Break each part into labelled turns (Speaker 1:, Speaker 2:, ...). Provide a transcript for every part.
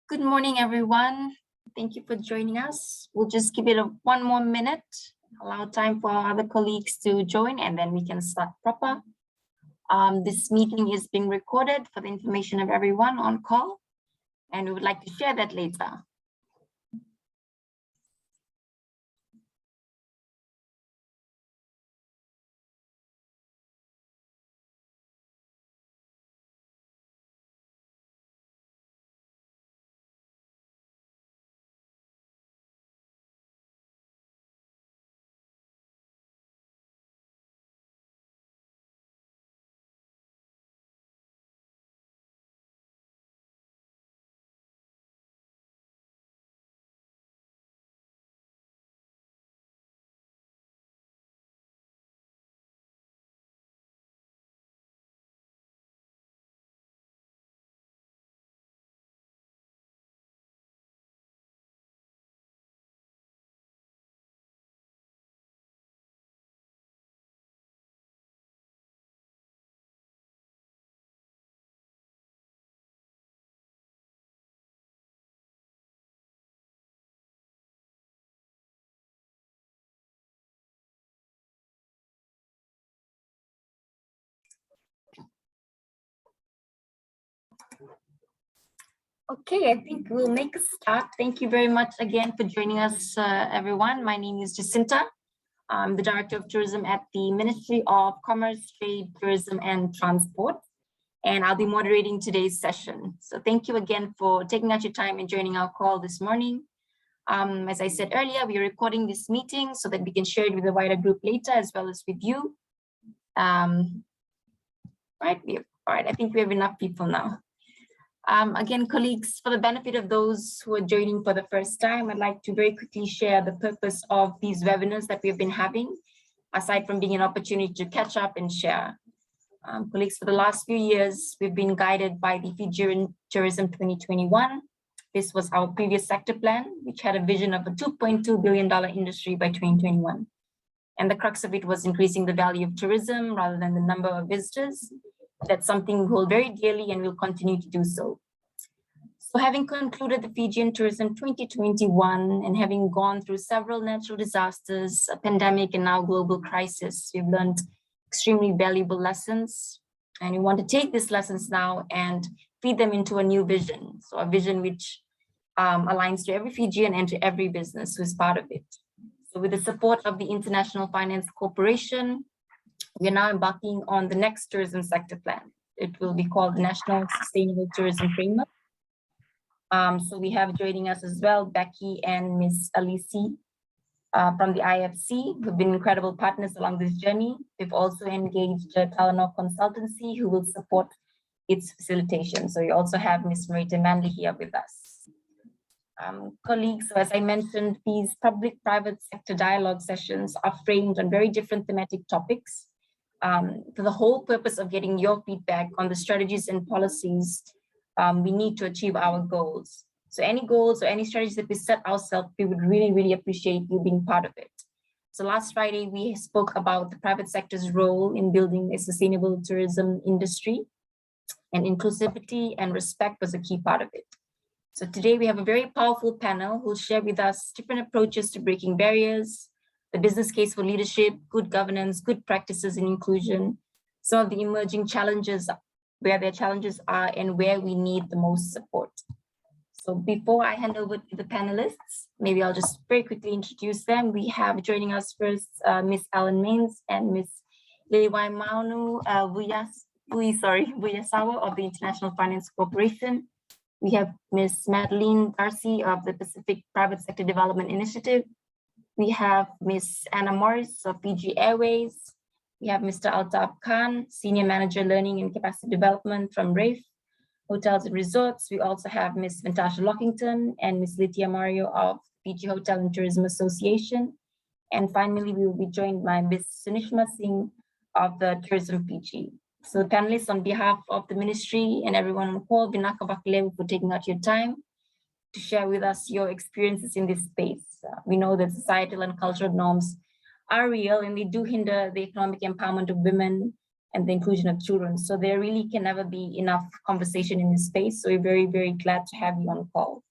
Speaker 1: Good morning, everyone. Thank you for joining us. We'll just give it one more minute, allow time for our other colleagues to join, and then we can start proper. This meeting is being recorded for the information of everyone on call, and we would like to share that later. Okay, I think we'll make a start. Thank you very much again for joining us, everyone. My name is Jacinta. I'm the Director of Tourism at the Ministry of Commerce, Trade, Tourism and Transport, and I'll be moderating today's session. So thank you again for taking out your time and joining our call this morning. As I said earlier, we are recording this meeting so that we can share it with the wider group later, as well as with you. All right, I think we have enough people now. Again, colleagues, for the benefit of those who are joining for the first time, I'd like to very quickly share the purpose of these webinars that we've been having, aside from being an opportunity to catch up and share. Colleagues, for the last few years, we've been guided by the Fijian Tourism 2021. This was our previous sector plan, which had a vision of a $2.2 billion industry by 2021. And the crux of it was increasing the value of tourism rather than the number of visitors. That's something we hold very dearly and will continue to do so. So having concluded the Fijian Tourism 2021 and having gone through several natural disasters, a pandemic and now global crisis, we've learned extremely valuable lessons. And we want to take these lessons now and feed them into a new vision. So a vision which aligns to every Fijian and to every business who is part of it. So with the support of the International Finance Corporation, we are now embarking on the next tourism sector plan. It will be called the National Sustainable Tourism Framework. So we have joining us as well, Becky and Ms. Alisi from the IFC, who've been incredible partners along this journey. We've also engaged Talanoa Consultancy, who will support its facilitation. So we also have Ms. Marita Manley here with us. Colleagues, so as I mentioned, these public-private sector dialogue sessions are framed on very different thematic topics. For the whole purpose of getting your feedback on the strategies and policies we need to achieve our goals. So any goals or any strategies that we set ourselves, we would really, really appreciate you being part of it. So last Friday, we spoke about the private sector's role in building a sustainable tourism industry, and inclusivity and respect was a key part of it. So today we have a very powerful panel who will share with us different approaches to breaking barriers, the business case for leadership, good governance, good practices in inclusion, some of the emerging challenges, where their challenges are and where we need the most support. So before I hand over to the panelists, maybe I'll just very quickly introduce them. We have joining us first, Ms. Ellen Mains and Ms. Liliwai Maunu Vuyasawa of the International Finance Corporation. We have Ms. Madeline Darcy of the Pacific Private Sector Development Initiative. We have Ms. Anna Morris of Fiji Airways. We have Mr. Altaf Khan, Senior Manager Learning and Capacity Development from RAFE Hotels and Resorts. We also have Ms. Natasha Lockington and Ms. Lithia Mario of Fiji Hotel and Tourism Association. And finally, we will be joined by Ms. Sunishma Singh of the Tourism Fiji. So the panelists, on behalf of the ministry and everyone on the call, Vinaka Vakilevu for taking out your time to share with us your experiences in this space. We know that societal and cultural norms are real and they do hinder the economic empowerment of women and the inclusion of children. So there really can never be enough conversation in this space. So we're very, very glad to have you on call.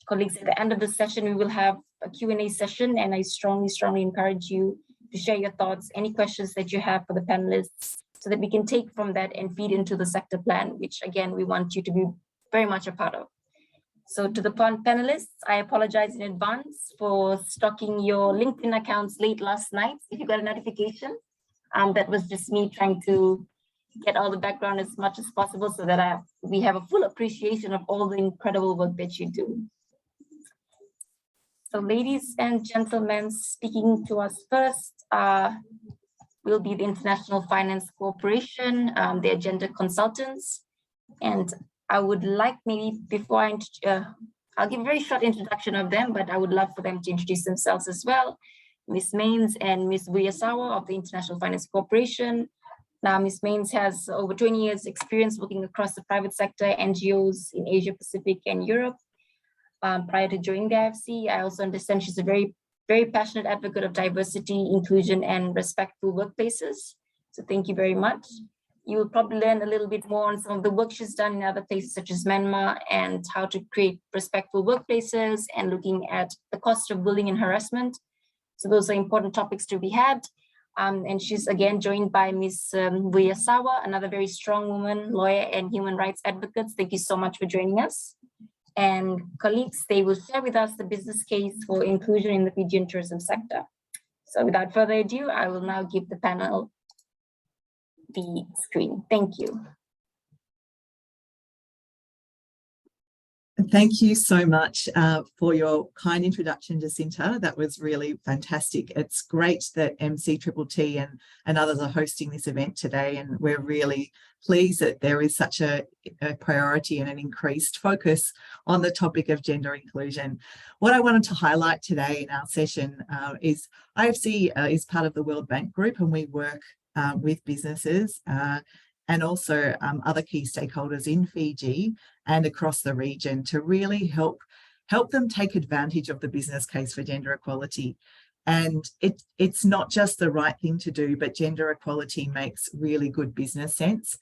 Speaker 1: Colleagues, at the end of the session, we will have a Q&A session, and I strongly, strongly encourage you to share your thoughts, any questions that you have for the panelists, so that we can take from that and feed into the sector plan, which again, we want you to be very much a part of. So to the panelists, I apologize in advance for stalking your LinkedIn accounts late last night. If you got a notification, that was just me trying to get all the background as much as possible so that we have a full appreciation of all the incredible work that you do. So ladies and gentlemen, speaking to us first will be the International Finance Corporation, their gender consultants. And I would like, maybe before I'll give a very short introduction of them, but I would love for them to introduce themselves as well. Ms. Maines and Ms. Vuyasawa of the International Finance Corporation. Now, Ms. Maines has over 20 years experience working across the private sector, NGOs in Asia Pacific and Europe. Prior to joining the IFC, I also understand she's a very, very passionate advocate of diversity, inclusion, and respectful workplaces. So thank you very much. You will probably learn a little bit more on some of the work she's done in other places such as Myanmar, and how to create respectful workplaces, and looking at the cost of bullying and harassment. So those are important topics to be had. And she's again joined by Ms. Vuyasawa, another very strong woman, lawyer and human rights advocate. Thank you so much for joining us. And colleagues, they will share with us the business case for inclusion in the Fijian tourism sector. So without further ado, I will now give the panel the screen. Thank you.
Speaker 2: Thank you so much for your kind introduction, Jacinta. That was really fantastic. It's great that MCTTT and others are hosting this event today, and we're really pleased that there is such a priority and an increased focus on the topic of gender inclusion. What I wanted to highlight today in our session is IFC is part of the World Bank Group, and we work with businesses and also other key stakeholders in Fiji and across the region to really help them take advantage of the business case for gender equality. And it's not just the right thing to do, but gender equality makes really good business sense.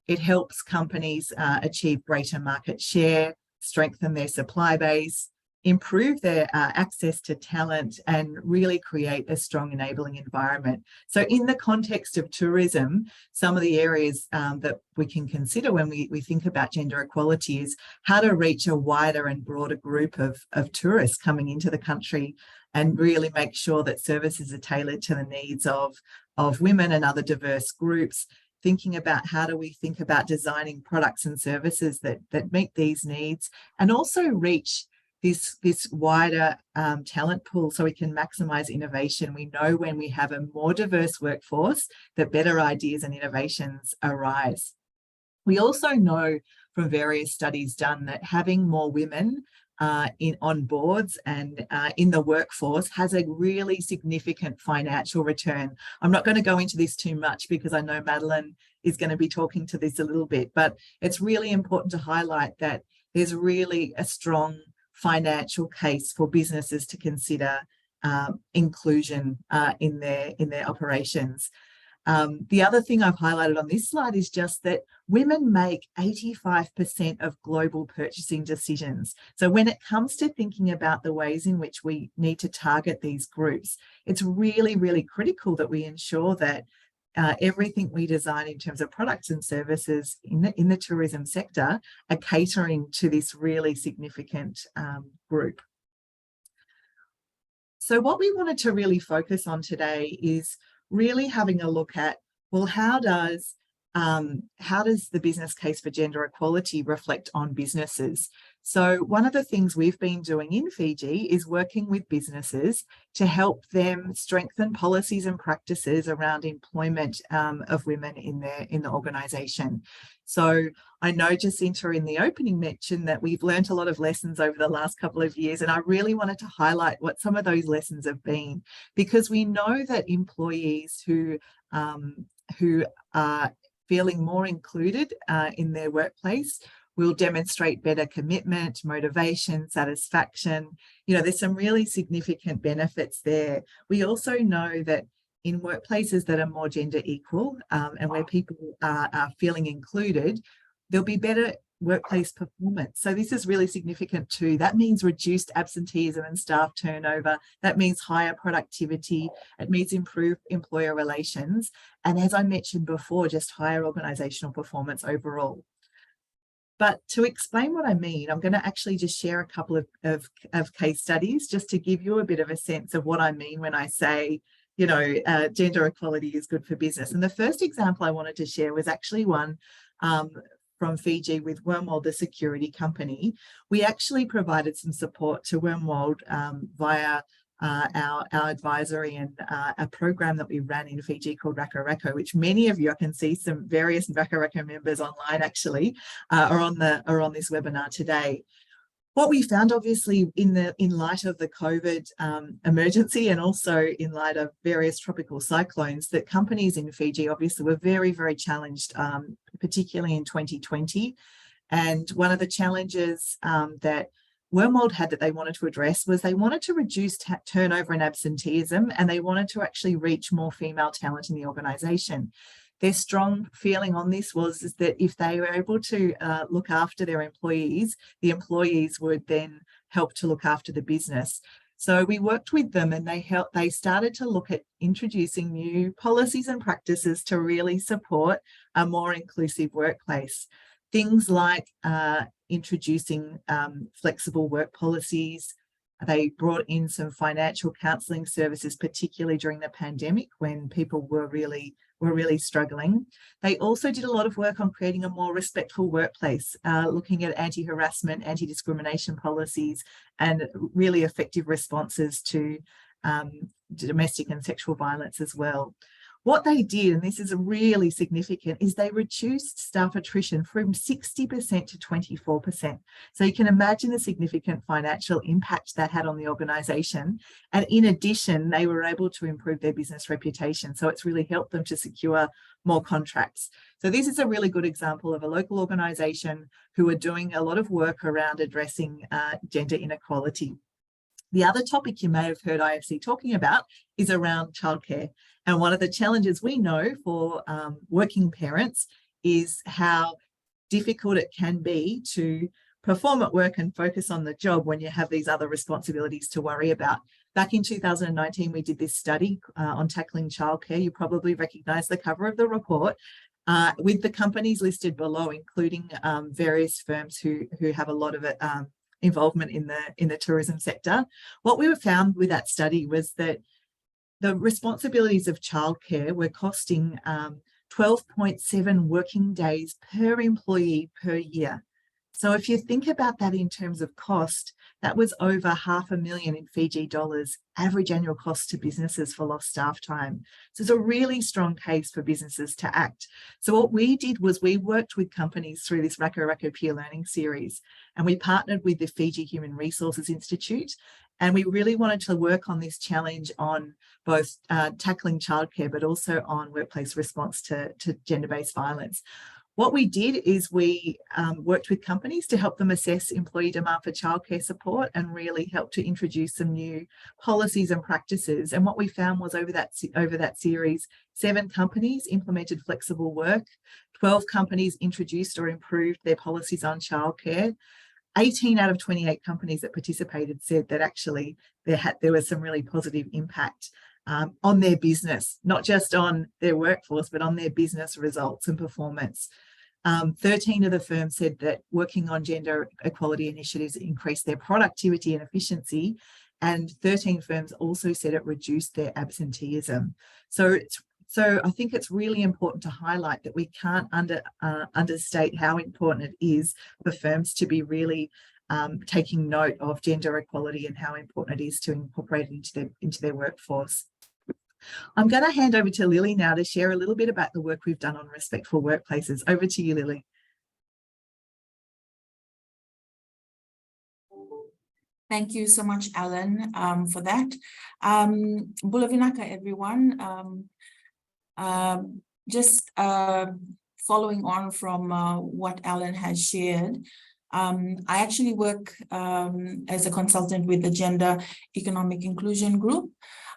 Speaker 2: It helps companies achieve greater market share, strengthen their supply base, improve their access to talent, and really create a strong enabling environment. So in the context of tourism, some of the areas that we can consider when we think about gender equality is how to reach a wider and broader group of tourists coming into the country, and really make sure that services are tailored to the needs of women and other diverse groups. Thinking about how do we think about designing products and services that meet these needs, and also reach this wider talent pool so we can maximize innovation. We know when we have a more diverse workforce that better ideas and innovations arise. We also know from various studies done that having more women on boards and in the workforce has a really significant financial return. I'm not going to go into this too much because I know Madeline is going to be talking to this a little bit, but it's really important to highlight that there's really a strong financial case for businesses to consider inclusion in their operations. The other thing I've highlighted on this slide is just that women make 85% of global purchasing decisions. So when it comes to thinking about the ways in which we need to target these groups, it's really, really critical that we ensure that everything we design in terms of products and services in the tourism sector are catering to this really significant group. So what we wanted to really focus on today is really having a look at, well, how does the business case for gender equality reflect on businesses? So one of the things we've been doing in Fiji is working with businesses to help them strengthen policies and practices around employment of women in the organisation. So I know Jacinta in the opening mentioned that we've learned a lot of lessons over the last couple of years, and I really wanted to highlight what some of those lessons have been, because we know that employees who are feeling more included in their workplace will demonstrate better commitment, motivation, satisfaction. You know, there's some really significant benefits there. We also know that in workplaces that are more gender equal and where people are feeling included, there'll be better workplace performance. So this is really significant too. That means reduced absenteeism and staff turnover. That means higher productivity. It means improved employer relations. And as I mentioned before, just higher organisational performance overall. But to explain what I mean, I'm going to actually just share a couple of case studies just to give you a bit of a sense of what I mean when I say, you know, gender equality is good for business. And the first example I wanted to share was actually one from Fiji with Wormwold, the security company. We actually provided some support to Wormwold via our advisory and a program that we ran in Fiji called Rako Rako, which many of you, I can see some various Rako Rako members online actually are on this webinar today. What we found, obviously, in light of the COVID emergency and also in light of various tropical cyclones, that companies in Fiji obviously were very, very challenged, particularly in 2020. And one of the challenges that Wormwold had that they wanted to address was they wanted to reduce turnover and absenteeism, and they wanted to actually reach more female talent in the organisation. Their strong feeling on this was that if they were able to look after their employees, the employees would then help to look after the business. So we worked with them, and they started to look at introducing new policies and practices to really support a more inclusive workplace. Things like introducing flexible work policies. They brought in some financial counselling services, particularly during the pandemic when people were really struggling. They also did a lot of work on creating a more respectful workplace, looking at anti-harassment, anti-discrimination policies, and really effective responses to domestic and sexual violence as well. What they did, and this is really significant, is they reduced staff attrition from 60% to 24%. So you can imagine the significant financial impact that had on the organisation. And in addition, they were able to improve their business reputation. So it's really helped them to secure more contracts. So this is a really good example of a local organisation who are doing a lot of work around addressing gender inequality. The other topic you may have heard IFC talking about is around childcare. And one of the challenges we know for working parents is how difficult it can be to perform at work and focus on the job when you have these other responsibilities to worry about. Back in 2019, we did this study on tackling childcare. You probably recognise the cover of the report with the companies listed below, including various firms who have a lot of involvement in the tourism sector. What we found with that study was that the responsibilities of childcare were costing 12.7 working days per employee per year. So if you think about that in terms of cost, that was over $500,000 in Fiji dollars, average annual cost to businesses for lost staff time. So it's a really strong case for businesses to act. So what we did was we worked with companies through this Rako Rako peer learning series, and we partnered with the Fiji Human Resources Institute, and we really wanted to work on this challenge on both tackling childcare, but also on workplace response to gender-based violence. What we did is we worked with companies to help them assess employee demand for childcare support and really help to introduce some new policies and practices. And what we found was over that series, 7 companies implemented flexible work, 12 companies introduced or improved their policies on childcare. 18 out of 28 companies that participated said that actually there was some really positive impact on their business, not just on their workforce, but on their business results and performance. 13 of the firms said that working on gender equality initiatives increased their productivity and efficiency, and 13 firms also said it reduced their absenteeism. So I think it's really important to highlight that we can't understate how important it is for firms to be really taking note of gender equality and how important it is to incorporate it into their workforce. I'm going to hand over to Lily now to share a little bit about the work we've done on respectful workplaces. Over to you, Lily.
Speaker 3: Thank you so much, Alan, for that. Bulavinaka, everyone. Just following on from what Alan has shared, I actually work as a consultant with the Gender Economic Inclusion Group.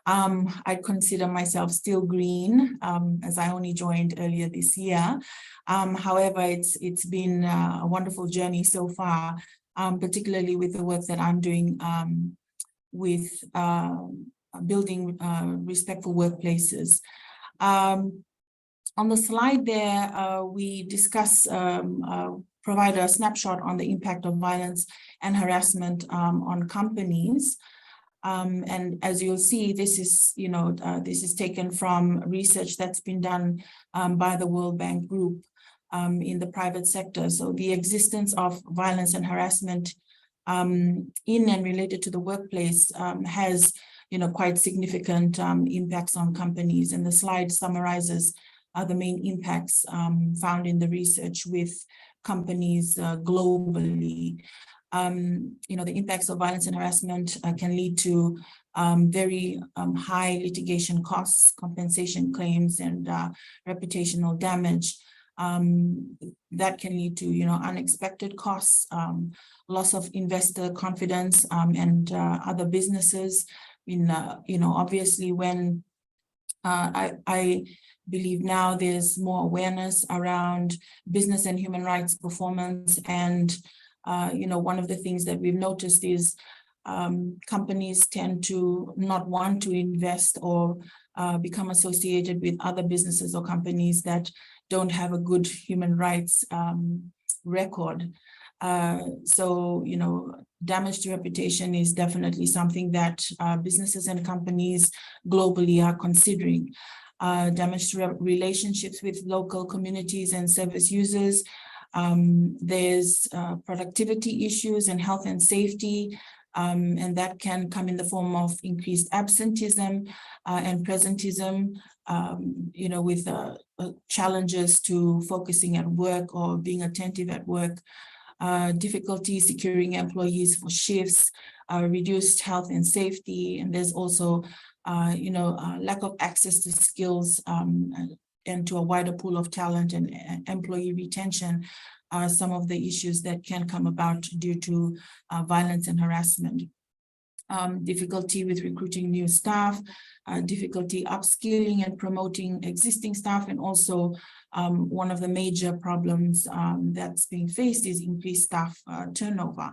Speaker 3: I consider myself still green, as I only joined earlier this year. However, it's been a wonderful journey so far, particularly with the work that I'm doing with building respectful workplaces. On the slide there, we discuss, provide a snapshot on the impact of violence and harassment on companies. And as you'll see, this is, this is taken from research that's been done by the World Bank Group in the private sector. So the existence of violence and harassment in and related to the workplace has, quite significant impacts on companies. And the slide summarizes the main impacts found in the research with companies globally. The impacts of violence and harassment can lead to very high litigation costs, compensation claims, and reputational damage. That can lead to, unexpected costs, loss of investor confidence, and other businesses. Obviously, when I believe now there's more awareness around business and human rights performance, and one of the things that we've noticed is companies tend to not want to invest or become associated with other businesses or companies that don't have a good human rights record. So, damage to reputation is definitely something that businesses and companies globally are considering. Damage to relationships with local communities and service users. There's productivity issues and health and safety, and that can come in the form of increased absenteeism and presenteeism, with challenges to focusing at work or being attentive at work, difficulty securing employees for shifts, reduced health and safety, and there's also, lack of access to skills and to a wider pool of talent and employee retention are some of the issues that can come about due to violence and harassment. Difficulty with recruiting new staff, difficulty upskilling and promoting existing staff, and also one of the major problems that's being faced is increased staff turnover.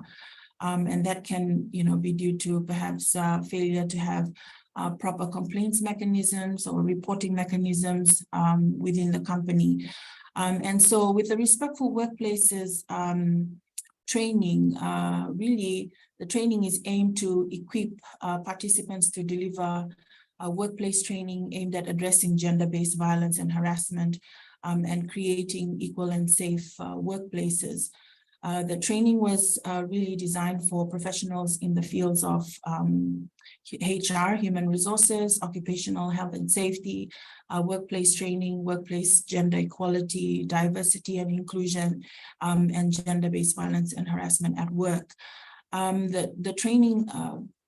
Speaker 3: And that can, be due to perhaps failure to have proper complaints mechanisms or reporting mechanisms within the company. And so with the Respectful Workplaces training, really the training is aimed to equip participants to deliver workplace training aimed at addressing gender-based violence and harassment and creating equal and safe workplaces. The training was really designed for professionals in the fields of HR, human resources, occupational health and safety, workplace training, workplace gender equality, diversity and inclusion, and gender-based violence and harassment at work. The training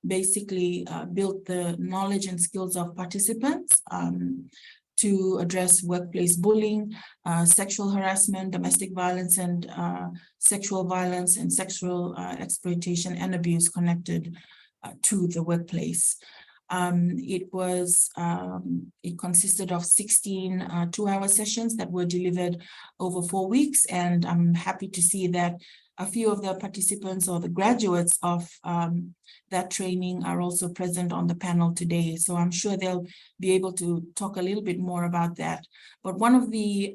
Speaker 3: basically built the knowledge and skills of participants to address workplace bullying, sexual harassment, domestic violence, and sexual violence and sexual exploitation and abuse connected to the workplace. It consisted of 16 two-hour sessions that were delivered over 4 weeks, and I'm happy to see that a few of the participants or the graduates of that training are also present on the panel today. So I'm sure they'll be able to talk a little bit more about that. But one of the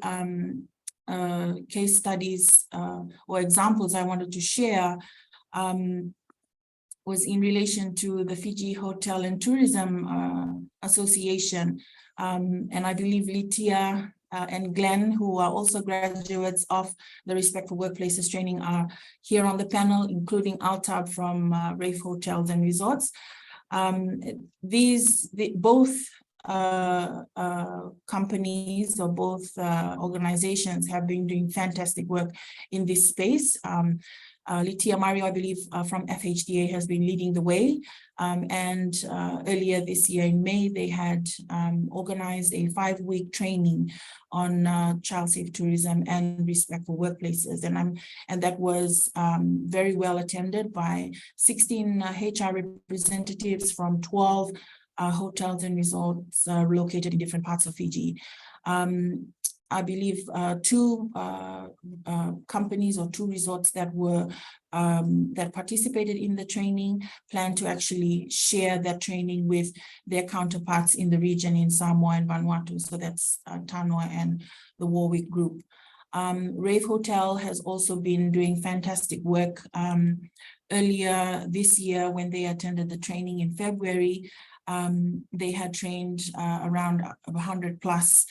Speaker 3: case studies or examples I wanted to share was in relation to the Fiji Hotel and Tourism Association. And I believe Litia and Glenn, who are also graduates of the Respectful Workplaces training, are here on the panel, including Altab from Rafe Hotels and Resorts. Both companies or both organizations have been doing fantastic work in this space. Litia Mario, I believe, from FHDA has been leading the way. And earlier this year in May, they had organized a 5-week training on child safe tourism and respectful workplaces. And that was very well attended by 16 HR representatives from 12 hotels and resorts located in different parts of Fiji. I believe two companies or two resorts that were that participated in the training plan to actually share that training with their counterparts in the region in Samoa and Vanuatu. So that's Tanoa and the Warwick Group. Rave Hotel has also been doing fantastic work. Earlier this year, when they attended the training in February, they had trained around 100 plus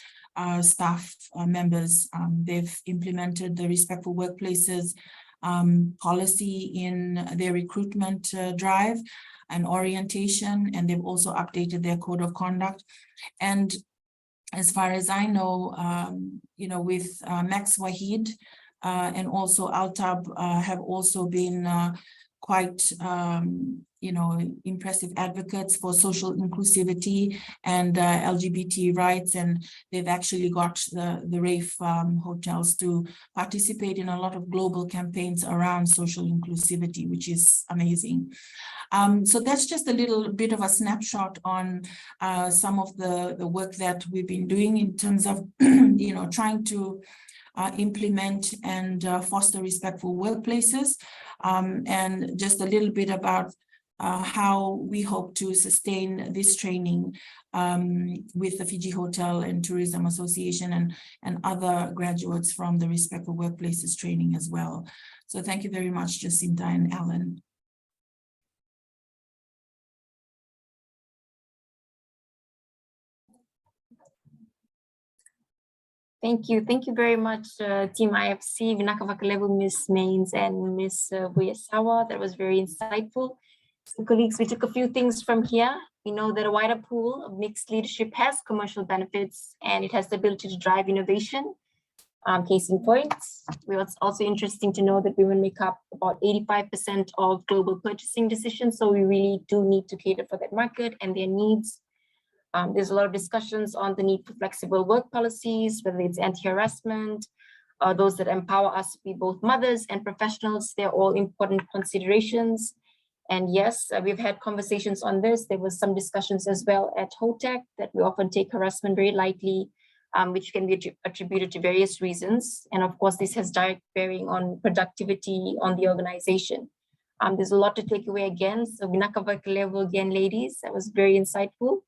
Speaker 3: staff members. They've implemented the Respectful Workplaces policy in their recruitment drive and orientation, and they've also updated their code of conduct. And as far as I know, you know, with Max Wahid and also Altab have also been quite, you know, impressive advocates for social inclusivity and LGBT rights. And they've actually got the Rave hotels to participate in a lot of global campaigns around social inclusivity, which is amazing. So that's just a little bit of a snapshot on some of the work that we've been doing in terms of, you know, trying to implement and foster respectful workplaces, and just a little bit about how we hope to sustain this training with the Fiji Hotel and Tourism Association and other graduates from the Respectful Workplaces training as well. So thank you very much, Jacinta and Alan.
Speaker 1: Thank you. Thank you very much, Team IFC, Vinakavakalevu, Ms. Mains, and Ms. Vuyasawa. That was very insightful. So colleagues, we took a few things from here. We know that a wider pool of mixed leadership has commercial benefits and it has the ability to drive innovation. Case in point, it's also interesting to know that women make up about 85% of global purchasing decisions. So we really do need to cater for that market and their needs. There's a lot of discussions on the need for flexible work policies, whether it's anti-harassment, those that empower us to be both mothers and professionals. They're all important considerations. And yes, we've had conversations on this. There was some discussions as well at HOTEC that we often take harassment very lightly, which can be attributed to various reasons. And of course, this has direct bearing on productivity on the organization. There's a lot to take away again. So Vinakavakalevu again, ladies, that was very insightful.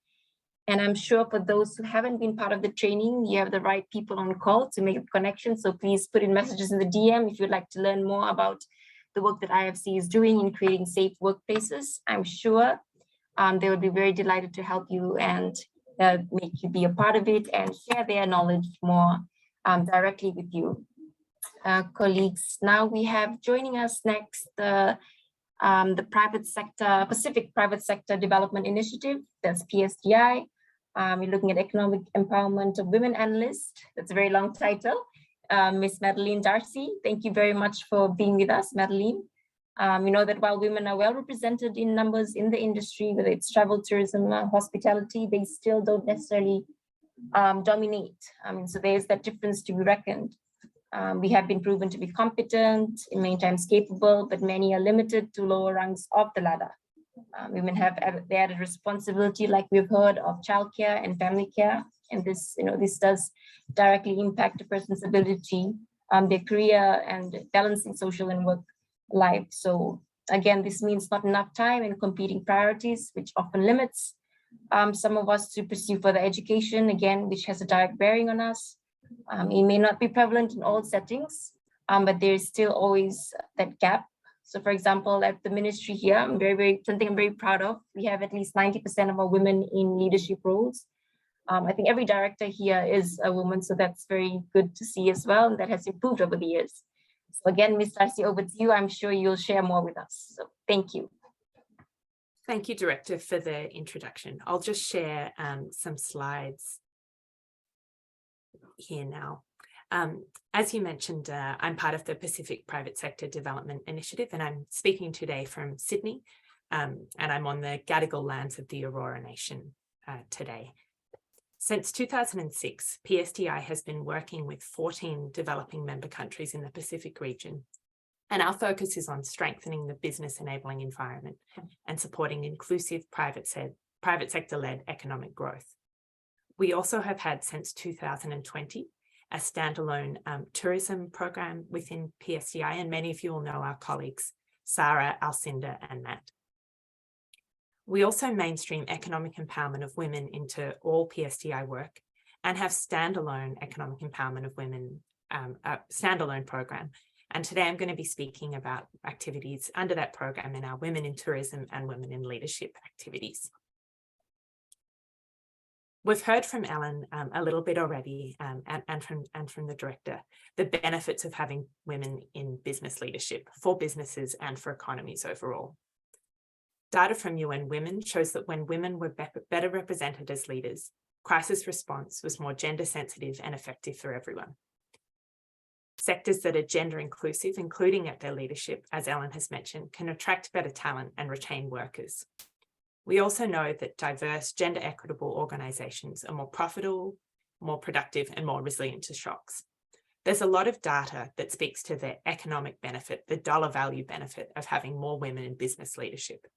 Speaker 1: And I'm sure for those who haven't been part of the training, you have the right people on call to make a connection. So please put in messages in the DM if you'd like to learn more about the work that IFC is doing in creating safe workplaces. I'm sure they will be very delighted to help you and make you be a part of it and share their knowledge more directly with you. Colleagues, now we have joining us next the private sector, Pacific Private Sector Development Initiative, that's PSDI. We're looking at economic empowerment of women analysts. That's a very long title. Ms. Madeline Darcy, thank you very much for being with us, Madeline. We know that while women are well represented in numbers in the industry, whether it's travel, tourism, hospitality, they still don't necessarily dominate. So there's that difference to be reckoned. We have been proven to be competent, in many times capable, but many are limited to lower rungs of the ladder. Women have the added responsibility, like we've heard, of childcare and family care, and this, this does directly impact a person's ability, their career, and balancing social and work life. So again, this means not enough time and competing priorities, which often limits some of us to pursue further education, again, which has a direct bearing on us. It may not be prevalent in all settings, but there is still always that gap. So for example, at the ministry here, something I'm very proud of, we have at least 90% of our women in leadership roles. I think every director here is a woman, so that's very good to see as well, and that has improved over the years. So again, Ms. Darcy, over to you. I'm sure you'll share more with us. So thank you.
Speaker 4: Thank you, Director, for the introduction. I'll just share some slides here now. As you mentioned, I'm part of the Pacific Private Sector Development Initiative, and I'm speaking today from Sydney, and I'm on the Gadigal lands of the Aurora Nation today. Since 2006, PSDI has been working with 14 developing member countries in the Pacific region, and our focus is on strengthening the business enabling environment and supporting inclusive private private sector-led economic growth. We also have had since 2020 a standalone tourism program within PSDI, and many of you will know our colleagues, Sarah, Alcinda, and Matt. We also mainstream economic empowerment of women into all PSDI work and have standalone economic empowerment of women, a standalone program. And today I'm going to be speaking about activities under that program in our Women in Tourism and Women in Leadership activities. We've heard from Ellen a little bit already and from the director, the benefits of having women in business leadership for businesses and for economies overall. Data from UN Women shows that when women were better represented as leaders, crisis response was more gender sensitive and effective for everyone. Sectors that are gender inclusive, including at their leadership, as Ellen has mentioned, can attract better talent and retain workers. We also know that diverse, gender equitable organisations are more profitable, more productive, and more resilient to shocks. There's a lot of data that speaks to the economic benefit, the dollar value benefit of having more women in business leadership.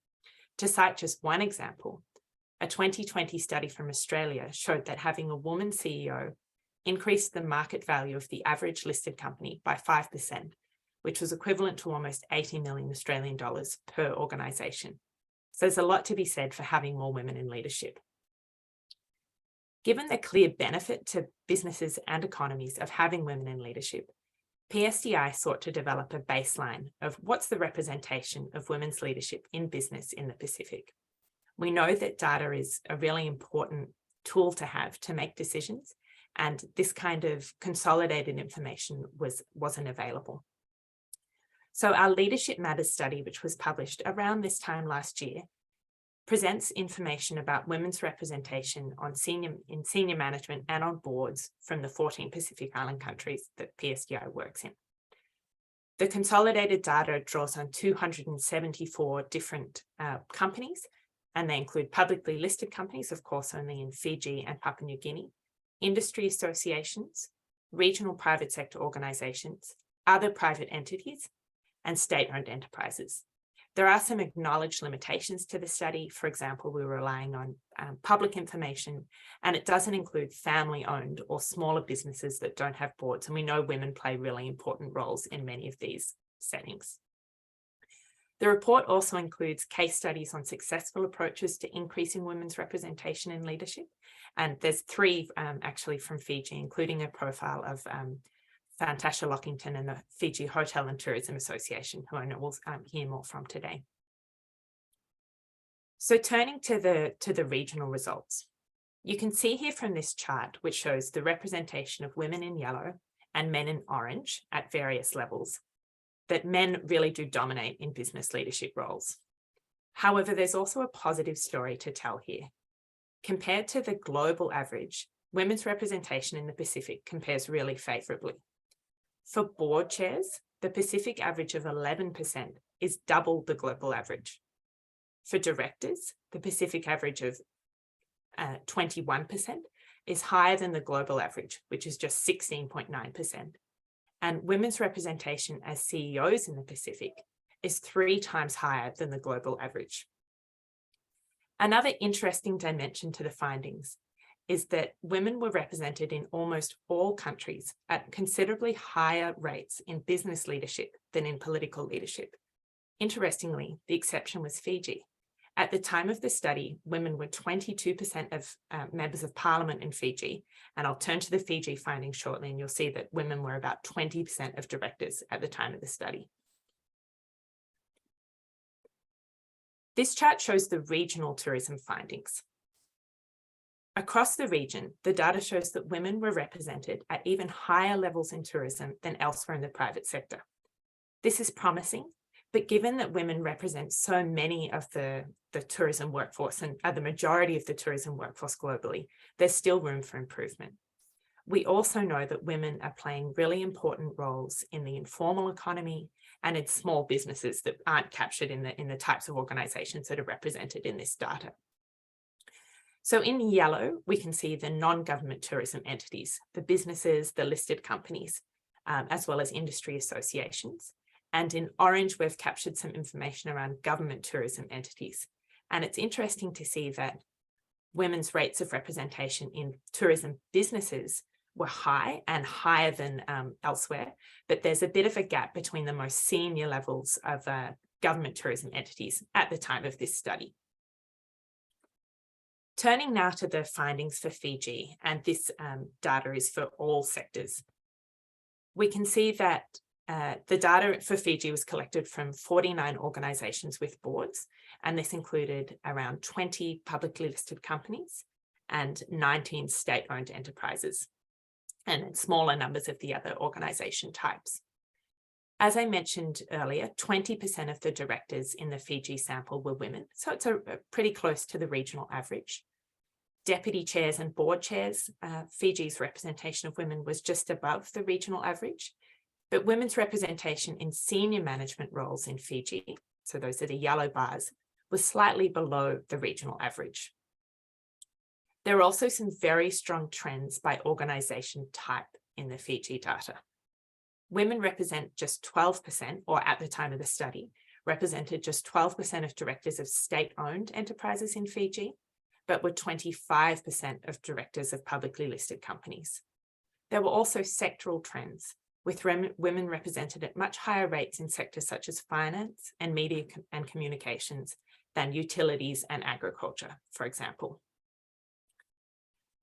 Speaker 4: To cite just one example, a 2020 study from Australia showed that having a woman CEO increased the market value of the average listed company by 5%, which was equivalent to almost 80 million Australian dollars per organisation. So there's a lot to be said for having more women in leadership. Given the clear benefit to businesses and economies of having women in leadership, PSDI sought to develop a baseline of what's the representation of women's leadership in business in the Pacific. We know that data is a really important tool to have to make decisions, and this kind of consolidated information wasn't available. So our Leadership Matters study, which was published around this time last year, presents information about women's representation in senior management and on boards from the 14 Pacific Island countries that PSDI works in. The consolidated data draws on 274 different companies, and they include publicly listed companies, of course, only in Fiji and Papua New Guinea, industry associations, regional private sector organisations, other private entities, and state-owned enterprises. There are some acknowledged limitations to the study. For example, we're relying on public information, and it doesn't include family-owned or smaller businesses that don't have boards. And we know women play really important roles in many of these settings. The report also includes case studies on successful approaches to increasing women's representation in leadership. And there's three actually from Fiji, including a profile of Fantasha Lockington and the Fiji Hotel and Tourism Association, who I know we'll hear more from today. So turning to the regional results, you can see here from this chart, which shows the representation of women in yellow and men in orange at various levels, that men really do dominate in business leadership roles. However, there's also a positive story to tell here. Compared to the global average, women's representation in the Pacific compares really favourably. For board chairs, the Pacific average of 11% is double the global average. For directors, the Pacific average of 21% is higher than the global average, which is just 16.9%. And women's representation as CEOs in the Pacific is 3 times higher than the global average. Another interesting dimension to the findings is that women were represented in almost all countries at considerably higher rates in business leadership than in political leadership. Interestingly, the exception was Fiji. At the time of the study, women were 22% of members of parliament in Fiji, and I'll turn to the Fiji findings shortly, and you'll see that women were about 20% of directors at the time of the study. This chart shows the regional tourism findings. Across the region, the data shows that women were represented at even higher levels in tourism than elsewhere in the private sector. This is promising, but given that women represent so many of the tourism workforce and are the majority of the tourism workforce globally, there's still room for improvement. We also know that women are playing really important roles in the informal economy and in small businesses that aren't captured in the types of organisations that are represented in this data. So in yellow, we can see the non-government tourism entities, the businesses, the listed companies, as well as industry associations. And in orange, we've captured some information around government tourism entities. And it's interesting to see that women's rates of representation in tourism businesses were high and higher than elsewhere, but there's a bit of a gap between the most senior levels of government tourism entities at the time of this study. Turning now to the findings for Fiji, and this data is for all sectors. We can see that the data for Fiji was collected from 49 organisations with boards, and this included around 20 publicly listed companies and 19 state-owned enterprises, and smaller numbers of the other organisation types. As I mentioned earlier, 20% of the directors in the Fiji sample were women, so it's pretty close to the regional average. Deputy chairs and board chairs, Fiji's representation of women was just above the regional average, but women's representation in senior management roles in Fiji, so those are the yellow bars, was slightly below the regional average. There are also some very strong trends by organisation type in the Fiji data. Women represent just 12%, or at the time of the study, represented just 12% of directors of state-owned enterprises in Fiji, but were 25% of directors of publicly listed companies. There were also sectoral trends, with women represented at much higher rates in sectors such as finance and media and communications than utilities and agriculture, for example.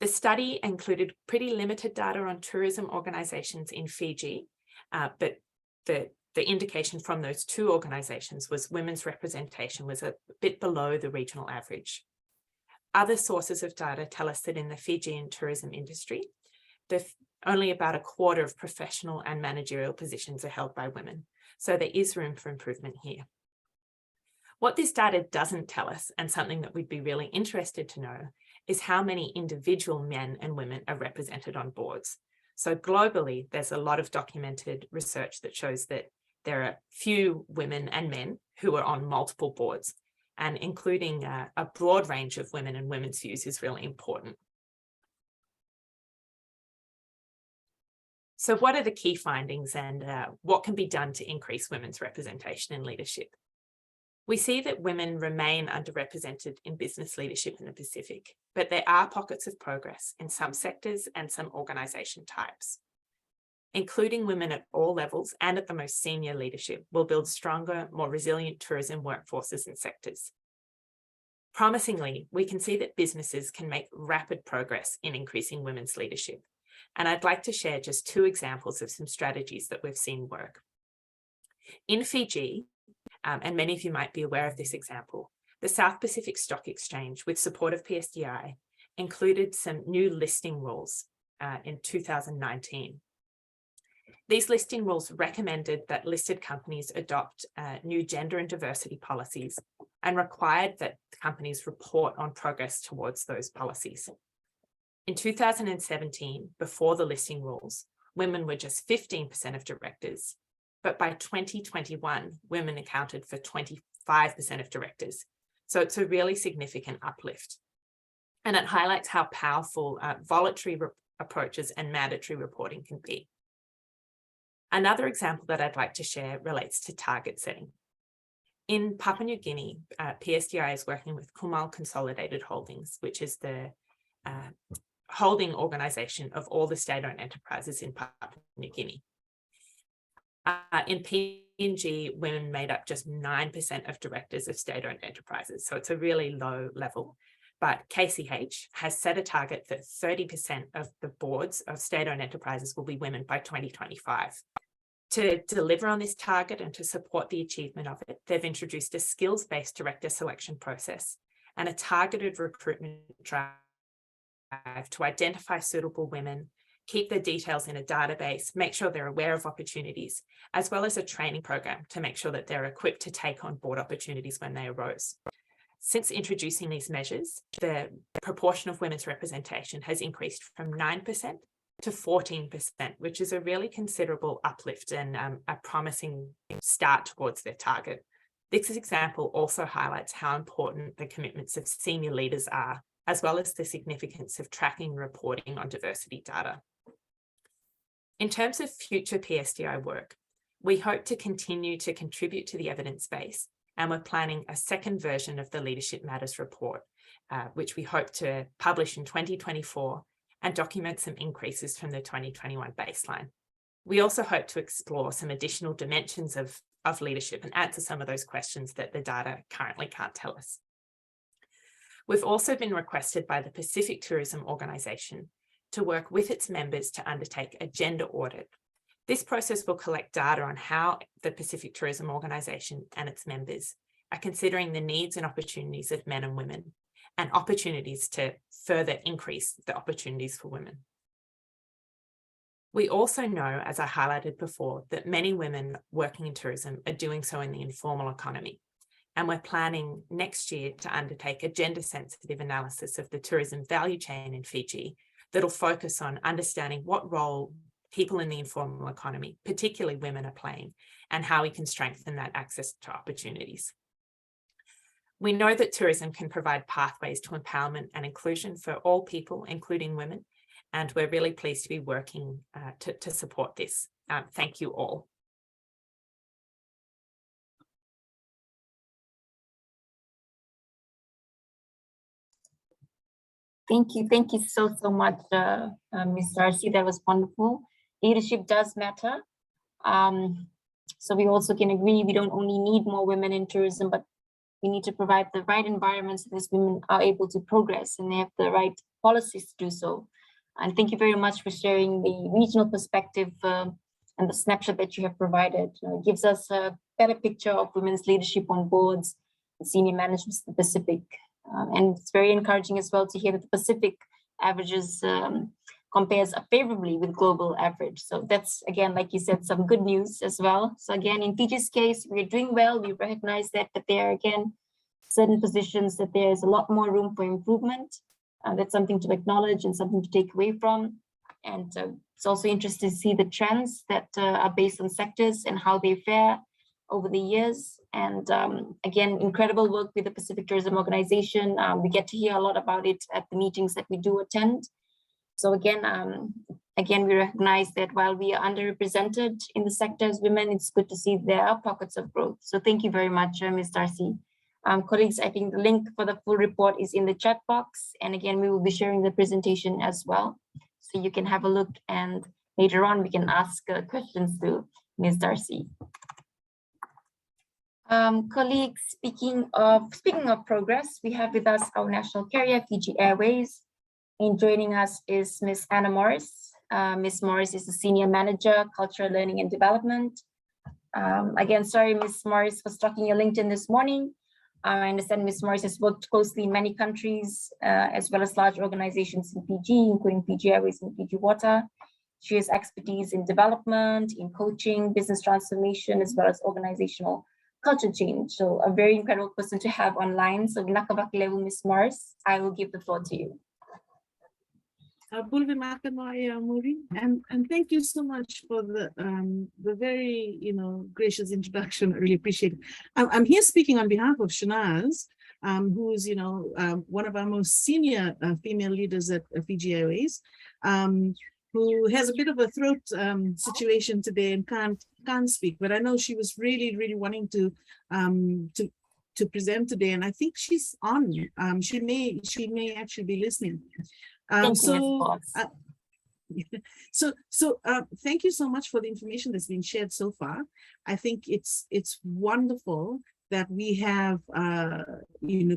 Speaker 4: The study included pretty limited data on tourism organisations in Fiji, but the indication from those two organisations was women's representation was a bit below the regional average. Other sources of data tell us that in the Fijian tourism industry, only about a quarter of professional and managerial positions are held by women, so there is room for improvement here. What this data doesn't tell us, and something that we'd be really interested to know, is how many individual men and women are represented on boards. So globally, there's a lot of documented research that shows that there are few women and men who are on multiple boards, and including a broad range of women and women's views is really important. So what are the key findings, and what can be done to increase women's representation in leadership? We see that women remain underrepresented in business leadership in the Pacific, but there are pockets of progress in some sectors and some organisation types. Including women at all levels and at the most senior leadership will build stronger, more resilient tourism workforces and sectors. Promisingly, we can see that businesses can make rapid progress in increasing women's leadership. And I'd like to share just two examples of some strategies that we've seen work. In Fiji, and many of you might be aware of this example, the South Pacific Stock Exchange, with support of PSDI, included some new listing rules in 2019. These listing rules recommended that listed companies adopt new gender and diversity policies and required that companies report on progress towards those policies. In 2017, before the listing rules, women were just 15% of directors, but by 2021, women accounted for 25% of directors. So it's a really significant uplift. And it highlights how powerful voluntary approaches and mandatory reporting can be. Another example that I'd like to share relates to target setting. In Papua New Guinea, PSDI is working with Kumal Consolidated Holdings, which is the holding organisation of all the state-owned enterprises in Papua New Guinea. In PNG, women made up just 9% of directors of state-owned enterprises, so it's a really low level. But KCH has set a target that 30% of the boards of state-owned enterprises will be women by 2025. To deliver on this target and to support the achievement of it, they've introduced a skills-based director selection process and a targeted recruitment drive to identify suitable women, keep their details in a database, make sure they're aware of opportunities, as well as a training program to make sure that they're equipped to take on board opportunities when they arose. Since introducing these measures, the proportion of women's representation has increased from 9% to 14%, which is a really considerable uplift and a promising start towards their target. This example also highlights how important the commitments of senior leaders are, as well as the significance of tracking and reporting on diversity data. In terms of future PSDI work, we hope to continue to contribute to the evidence base, and we're planning a second version of the Leadership Matters report. which we hope to publish in 2024 and document some increases from the 2021 baseline. We also hope to explore some additional dimensions of leadership and answer some of those questions that the data currently can't tell us. We've also been requested by the Pacific Tourism Organisation to work with its members to undertake a gender audit. This process will collect data on how the Pacific Tourism Organisation and its members are considering the needs and opportunities of men and women, and opportunities to further increase the opportunities for women. We also know, as I highlighted before, that many women working in tourism are doing so in the informal economy. And we're planning next year to undertake a gender-sensitive analysis of the tourism value chain in Fiji that'll focus on understanding what role people in the informal economy, particularly women, are playing, and how we can strengthen that access to opportunities. We know that tourism can provide pathways to empowerment and inclusion for all people, including women, and we're really pleased to be working to support this. Thank you all.
Speaker 1: Thank you so much, Ms. Darcy. That was wonderful. Leadership does matter. So we also can agree we don't only need more women in tourism, but we need to provide the right environments so these women are able to progress and they have the right policies to do so. And thank you very much for sharing the regional perspective and the snapshot that you have provided. It gives us a better picture of women's leadership on boards and senior management in the Pacific. And it's very encouraging as well to hear that the Pacific averages compares favorably with global average. So that's, again, like you said, some good news as well. So again, in Fiji's case, we're doing well. We recognize that, but there are, again, certain positions that there's a lot more room for improvement. That's something to acknowledge and something to take away from. And it's also interesting to see the trends that are based on sectors and how they fare over the years. And again, incredible work with the Pacific Tourism Organization. We get to hear a lot about it at the meetings that we do attend. So again, we recognize that while we are underrepresented in the sector as women, it's good to see there are pockets of growth. So thank you very much, Ms. Darcy. Colleagues, I think the link for the full report is in the chat box. And again, we will be sharing the presentation as well. So you can have a look, and later on we can ask questions to Ms. Darcy. Colleagues, speaking of progress, we have with us our national carrier, Fiji Airways. And joining us is Ms. Anna Morris. Ms. Morris is the Senior Manager, Cultural Learning and Development. Again, sorry, Ms. Morris, for stalking your LinkedIn this morning. I understand Ms. Morris has worked closely in many countries, as well as large organizations in Fiji, including Fiji Airways and Fiji Water. She has expertise in development, in coaching, business transformation, as well as organizational culture change. So a very incredible person to have online. So Ms. Morris, I will give the floor to you.
Speaker 5: And thank you so much for the very gracious introduction. I really appreciate it. I'm here speaking on behalf of Shanaz, who's one of our most senior female leaders at Fiji Airways, who has a bit of a throat situation today and can't speak. But I know she was really wanting to present today, and I think she's on. She may actually be listening. Thank you so much for the information that's been shared so far. I think it's wonderful that we have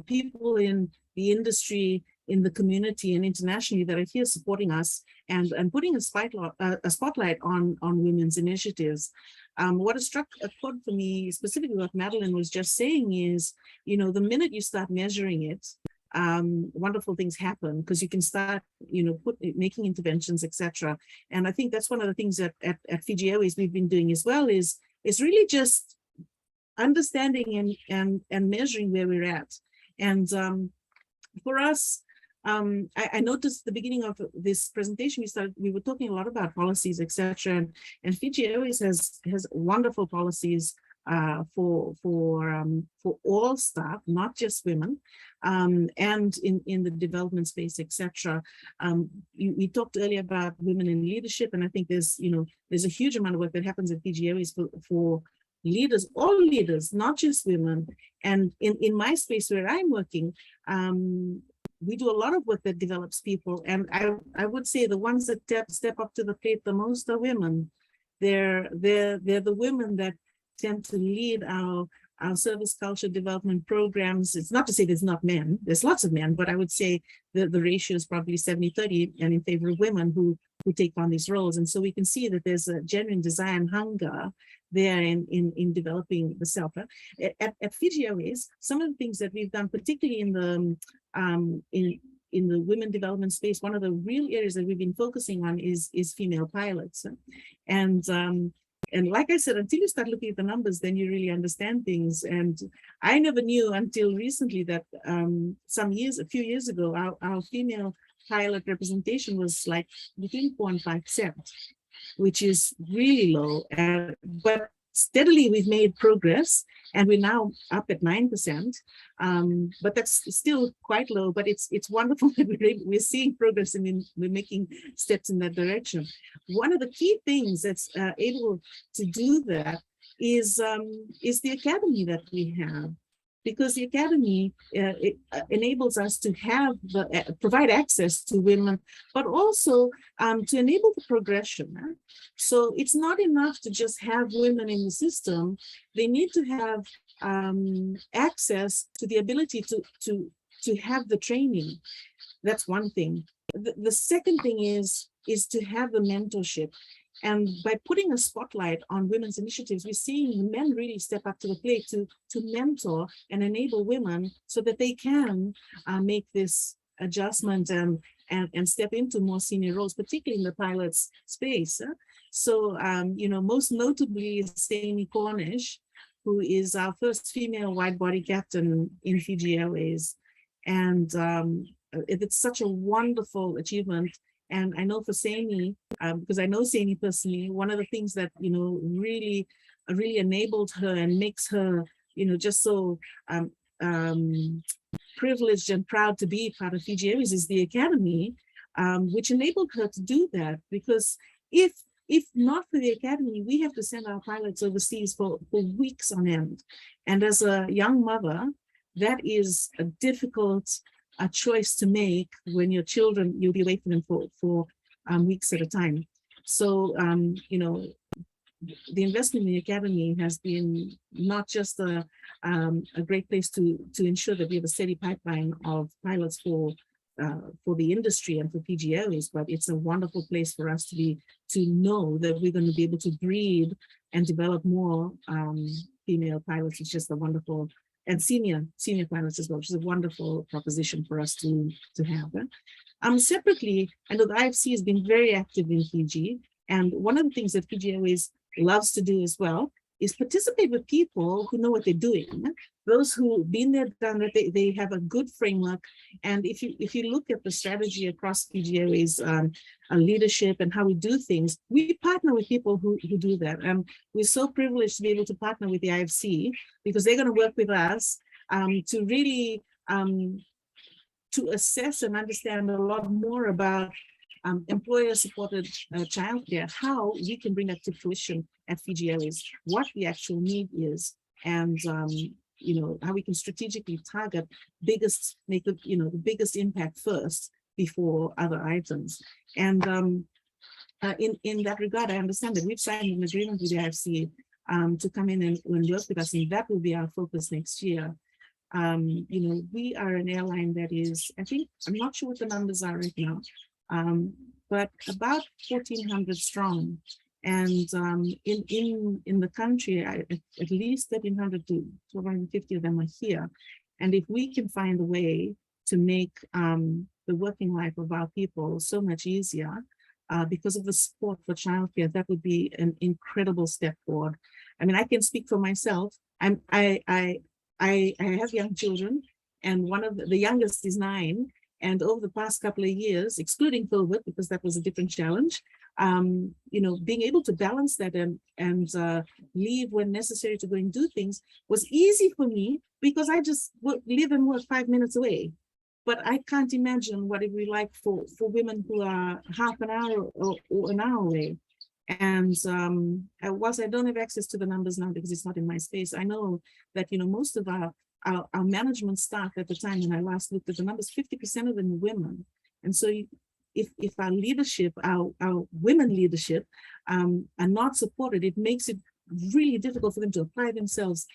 Speaker 5: people in the industry, in the community, and internationally that are here supporting us and putting a spotlight on women's initiatives. What has struck a chord for me, specifically what Madeline was just saying, is the minute you start measuring it, wonderful things happen, because you can start making interventions, etc. And I think that's one of the things that at Fiji Airways we've been doing as well, is really just understanding and measuring where we're at. And for us, I noticed at the beginning of this presentation we were talking a lot about policies, etc. And Fiji Airways has wonderful policies for all staff, not just women, and in the development space, etc. We talked earlier about women in leadership, and I think there's a huge amount of work that happens at Fiji Airways for leaders, all leaders, not just women. And in my space where I'm working, we do a lot of work that develops people. And I would say the ones that step up to the plate the most are women. They're the women that tend to lead our service culture development programs. It's not to say there's not men, there's lots of men, but I would say the ratio is probably 70-30 and in favor of women who take on these roles. And so we can see that there's a genuine desire and hunger there in developing the self. At Fiji Airways, some of the things that we've done, particularly in the women development space, one of the real areas that we've been focusing on is female pilots. And like I said, until you start looking at the numbers, then you really understand things. And I never knew until recently that a few years ago, our female pilot representation was like between 4 and 5%, which is really low. But steadily we've made progress, and we're now up at 9%. But that's still quite low, but it's wonderful that we're seeing progress and we're making steps in that direction. One of the key things that's able to do that is the academy that we have, because the academy enables us to have provide access to women, but also to enable the progression. So it's not enough to just have women in the system. They need to have access to the ability to have the training. That's one thing. The second thing is to have the mentorship. And by putting a spotlight on women's initiatives, we're seeing men really step up to the plate to mentor and enable women so that they can make this adjustment and step into more senior roles, particularly in the pilots space. So, most notably is Saini Cornish, who is our first female wide-body captain in Fiji Airways. And it's such a wonderful achievement. And I know for Saini, because I know Saini personally, one of the things that, really enabled her and makes her, just so privileged and proud to be part of Fiji Airways is the academy, which enabled her to do that. Because if not for the academy, we have to send our pilots overseas for weeks on end. And as a young mother, that is a difficult choice to make when your children, you'll be away from them for weeks at a time. So, the investment in the academy has been not just a great place to ensure that we have a steady pipeline of pilots for the industry and for Fiji Airways, but it's a wonderful place for us to know that we're going to be able to breed and develop more female pilots. It's just a wonderful, and senior pilots as well, which is a wonderful proposition for us to have. Separately, I know the IFC has been very active in Fiji, and one of the things that Fiji Airways loves to do as well is participate with people who know what they're doing. Those who've been there, done it, they have a good framework. And if you look at the strategy across Fiji Airways, leadership and how we do things, we partner with people who do that. And we're so privileged to be able to partner with the IFC because they're going to work with us to really to assess and understand a lot more about employer-supported childcare, how we can bring that to fruition at Fiji Airways, what the actual need is, and how we can strategically target make the biggest impact first before other items. And in that regard, I understand that we've signed an agreement with the IFC to come in and work with us, and that will be our focus next year. We are an airline that is, I'm not sure what the numbers are right now, but about 1,400 strong. And in the country, at least 1,300 to 150 of them are here. And if we can find a way to make the working life of our people so much easier because of the support for childcare, that would be an incredible step forward. I mean, I can speak for myself. I have young children, and one of the youngest is 9. And over the past couple of years, excluding COVID, because that was a different challenge, being able to balance that and leave when necessary to go and do things was easy for me because I just live and work 5 minutes away. But I can't imagine what it would be like for women who are half an hour or an hour away. And whilst I don't have access to the numbers now because it's not in my space, I know that most of our our management staff at the time when I last looked at the numbers, 50% of them are women. And so if our leadership, our women leadership are not supported, it makes it really difficult for them to apply themselves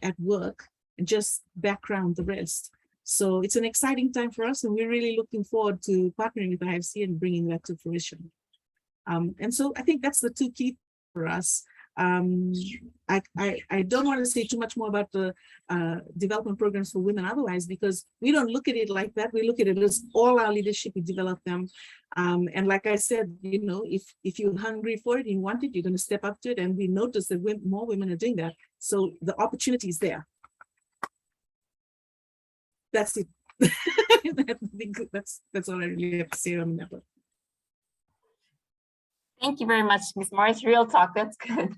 Speaker 5: at work and just background the rest. So it's an exciting time for us, and we're really looking forward to partnering with IFC and bringing that to fruition. And so I think that's the two key for us. I don't want to say too much more about the development programs for women otherwise, because we don't look at it like that. We look at it as all our leadership, we develop them. And like I said, you know, if you're hungry for it, you want it, you're going to step up to it. And we notice that more women are doing that. So the opportunity is there. That's it. That's all I really have to say on that one.
Speaker 1: Thank you very much, Ms. Morris. Real talk, that's good.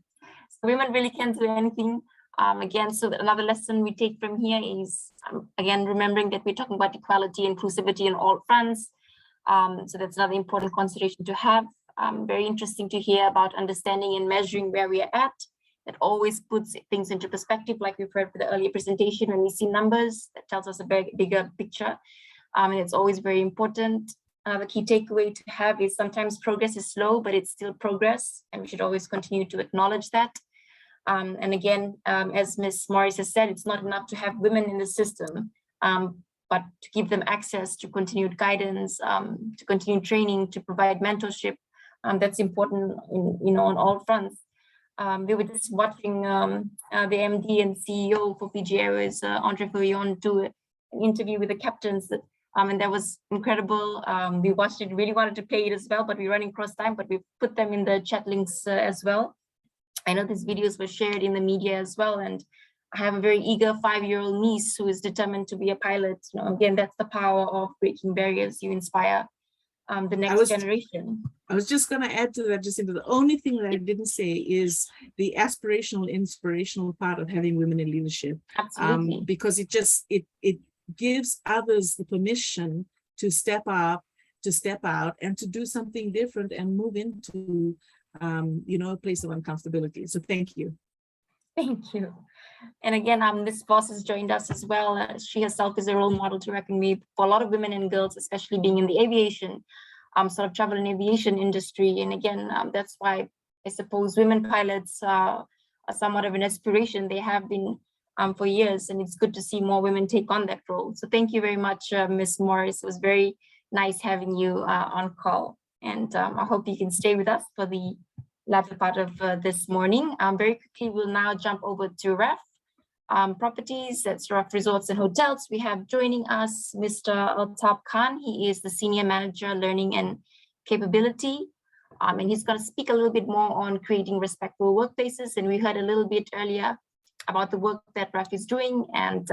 Speaker 1: So women really can't do anything. Again, so another lesson we take from here is, again, remembering that we're talking about equality, inclusivity in all fronts. So that's another important consideration to have. Very interesting to hear about understanding and measuring where we are at. That always puts things into perspective, like we've heard for the earlier presentation. When we see numbers, that tells us a bigger picture. And it's always very important. The key takeaway to have is sometimes progress is slow, but it's still progress, and we should always continue to acknowledge that. And again, as Ms. Morris has said, it's not enough to have women in the system, but to give them access to continued guidance, to continue training, to provide mentorship. That's important, on all fronts. We were just watching the MD and CEO for PG Airways, Andre Fillon, do an interview with the captains. And that was incredible. We watched it, really wanted to play it as well, but we're running across time, but we put them in the chat links as well. I know these videos were shared in the media as well. And I have a very eager 5-year-old niece who is determined to be a pilot. Again, that's the power of breaking barriers. You inspire the next generation.
Speaker 5: I was just going to add to that, Jacinta. The only thing that I didn't say is the aspirational, inspirational part of having women in leadership.
Speaker 1: Absolutely.
Speaker 5: Because it gives others the permission to step up, to step out, and to do something different and move into, a place of uncomfortability. So thank you. Thank
Speaker 1: you. And again, Ms. Voss has joined us as well. She herself is a role model to reckon with for a lot of women and girls, especially being in the aviation, sort of travel and aviation industry. And again, that's why I suppose women pilots are somewhat of an aspiration. They have been for years, and it's good to see more women take on that role. So thank you very much, Ms. Morris. It was very nice having you on call. And I hope you can stay with us for the latter part of this morning. Very quickly, we'll now jump over to RAF Properties, that's RAF Resorts and Hotels. We have joining us Mr. Altab Khan. He is the Senior Manager, Learning and Capability. And he's going to speak a little bit more on creating respectful workplaces. And we heard a little bit earlier about the work that RAF is doing. And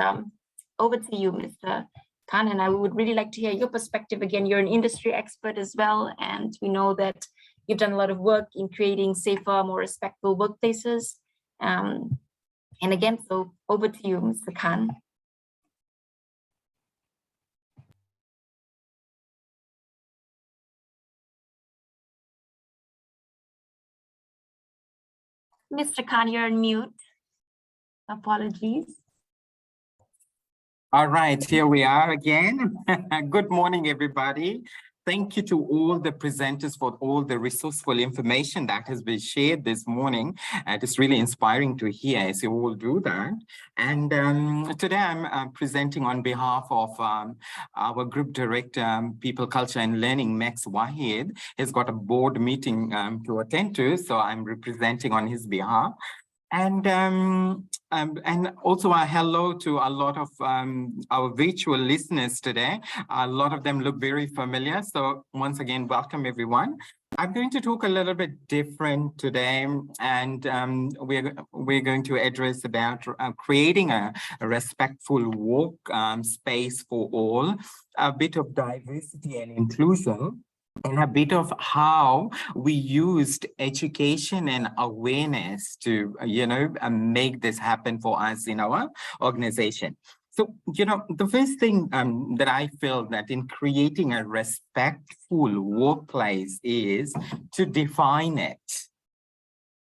Speaker 1: over to you, Mr. Khan. And I would really like to hear your perspective. Again, you're an industry expert as well. And we know that you've done a lot of work in creating safer, more respectful workplaces. And again, so over to you, Mr. Khan. Mr. Khan, you're on mute. Apologies.
Speaker 6: All right, here we are again. Good morning, everybody. Thank you to all the presenters for all the resourceful information that has been shared this morning. It is really inspiring to hear as you all do that. And today I'm presenting on behalf of our Group Director, People, Culture and Learning, Max Wahid. He's got a board meeting to attend to, so I'm representing on his behalf. And also a hello to a lot of our virtual listeners today. A lot of them look very familiar. So once again, welcome everyone. I'm going to talk a little bit different today, and we're going to address about creating a respectful work space for all, a bit of diversity and inclusion, and a bit of how we used education and awareness to, make this happen for us in our organization. So, the first thing that I feel that in creating a respectful workplace is to define it.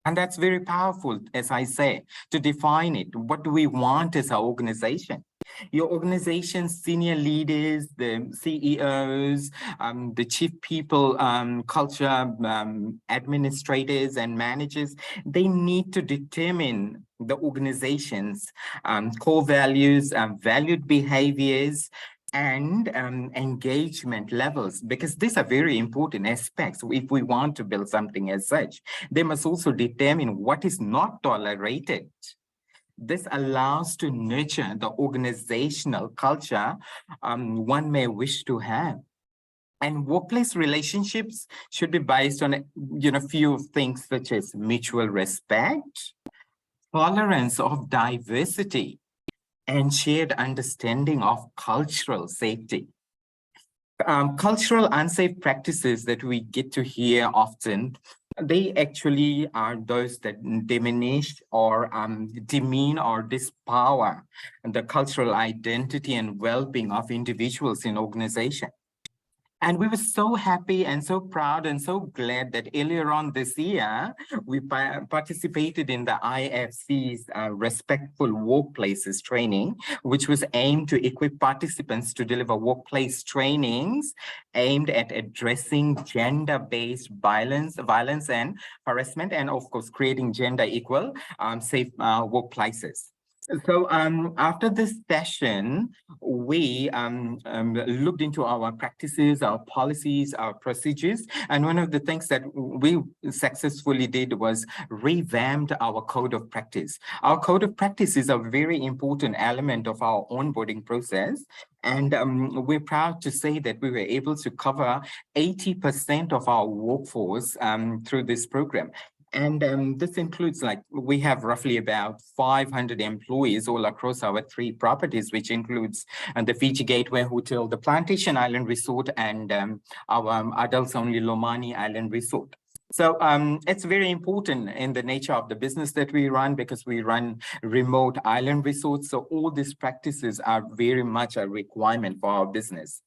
Speaker 6: And that's very powerful, as I say, to define it. What do we want as our organization? Your organization's senior leaders, the CEOs, the chief people, culture administrators and managers, they need to determine the organization's core values, valued behaviors, and engagement levels, because these are very important aspects. If we want to build something as such, they must also determine what is not tolerated. This allows to nurture the organizational culture one may wish to have. And workplace relationships should be based on, few things such as mutual respect, tolerance of diversity, and shared understanding of cultural safety. Cultural unsafe practices that we get to hear often, they actually are those that diminish or demean or dispower the cultural identity and well-being of individuals in organization. And we were so happy and so proud and so glad that earlier on this year, we participated in the IFC's Respectful Workplaces training, which was aimed to equip participants to deliver workplace trainings aimed at addressing gender-based violence and harassment, and of course, creating gender equal, safe workplaces. So after this session, we looked into our practices, our policies, our procedures, and one of the things that we successfully did was revamped our code of practice. Our code of practice is a very important element of our onboarding process, and we're proud to say that we were able to cover 80% of our workforce through this program. And this includes, like, we have roughly about 500 employees all across our 3 properties, which includes the Fiji Gateway Hotel, the Plantation Island Resort, and our adults-only Lomani Island Resort. So it's very important in the nature of the business that we run, because we run remote island resorts. So all these practices are very much a requirement for our business.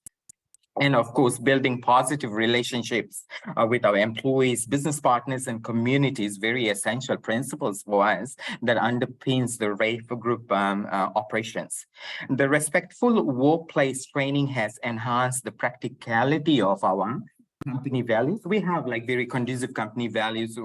Speaker 6: And of course, building positive relationships with our employees, business partners, and communities, very essential principles for us that underpins the RAFE Group operations. The respectful workplace training has enhanced the practicality of our company values. We have like very conducive company values,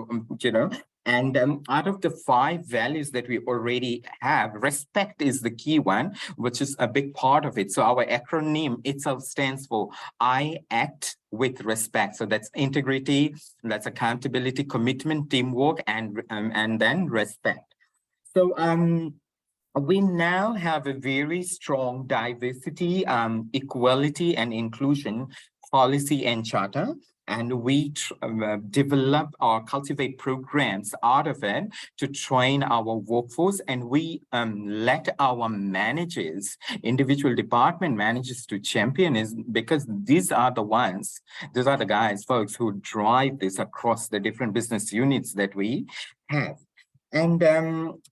Speaker 6: and out of the 5 values that we already have, respect is the key one, which is a big part of it. So our acronym itself stands for I act with respect. So that's integrity, that's accountability, commitment, teamwork, and then respect. So we now have a very strong diversity, equality, and inclusion policy and charter, and we develop or cultivate programs out of it to train our workforce, and we let our managers, individual department managers, to champion is, because these are the guys, folks, who drive this across the different business units that we have. And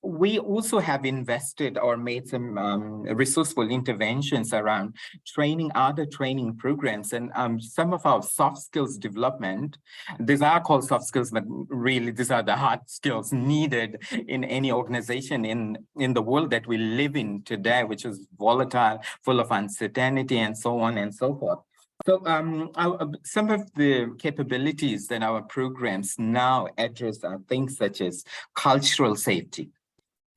Speaker 6: we also have invested or made some resourceful interventions around training, other training programs, and some of our soft skills development. These are called soft skills, but really these are the hard skills needed in any organization in the world that we live in today, which is volatile, full of uncertainty, and so on and so forth. So some of the capabilities that our programs now address are things such as cultural safety,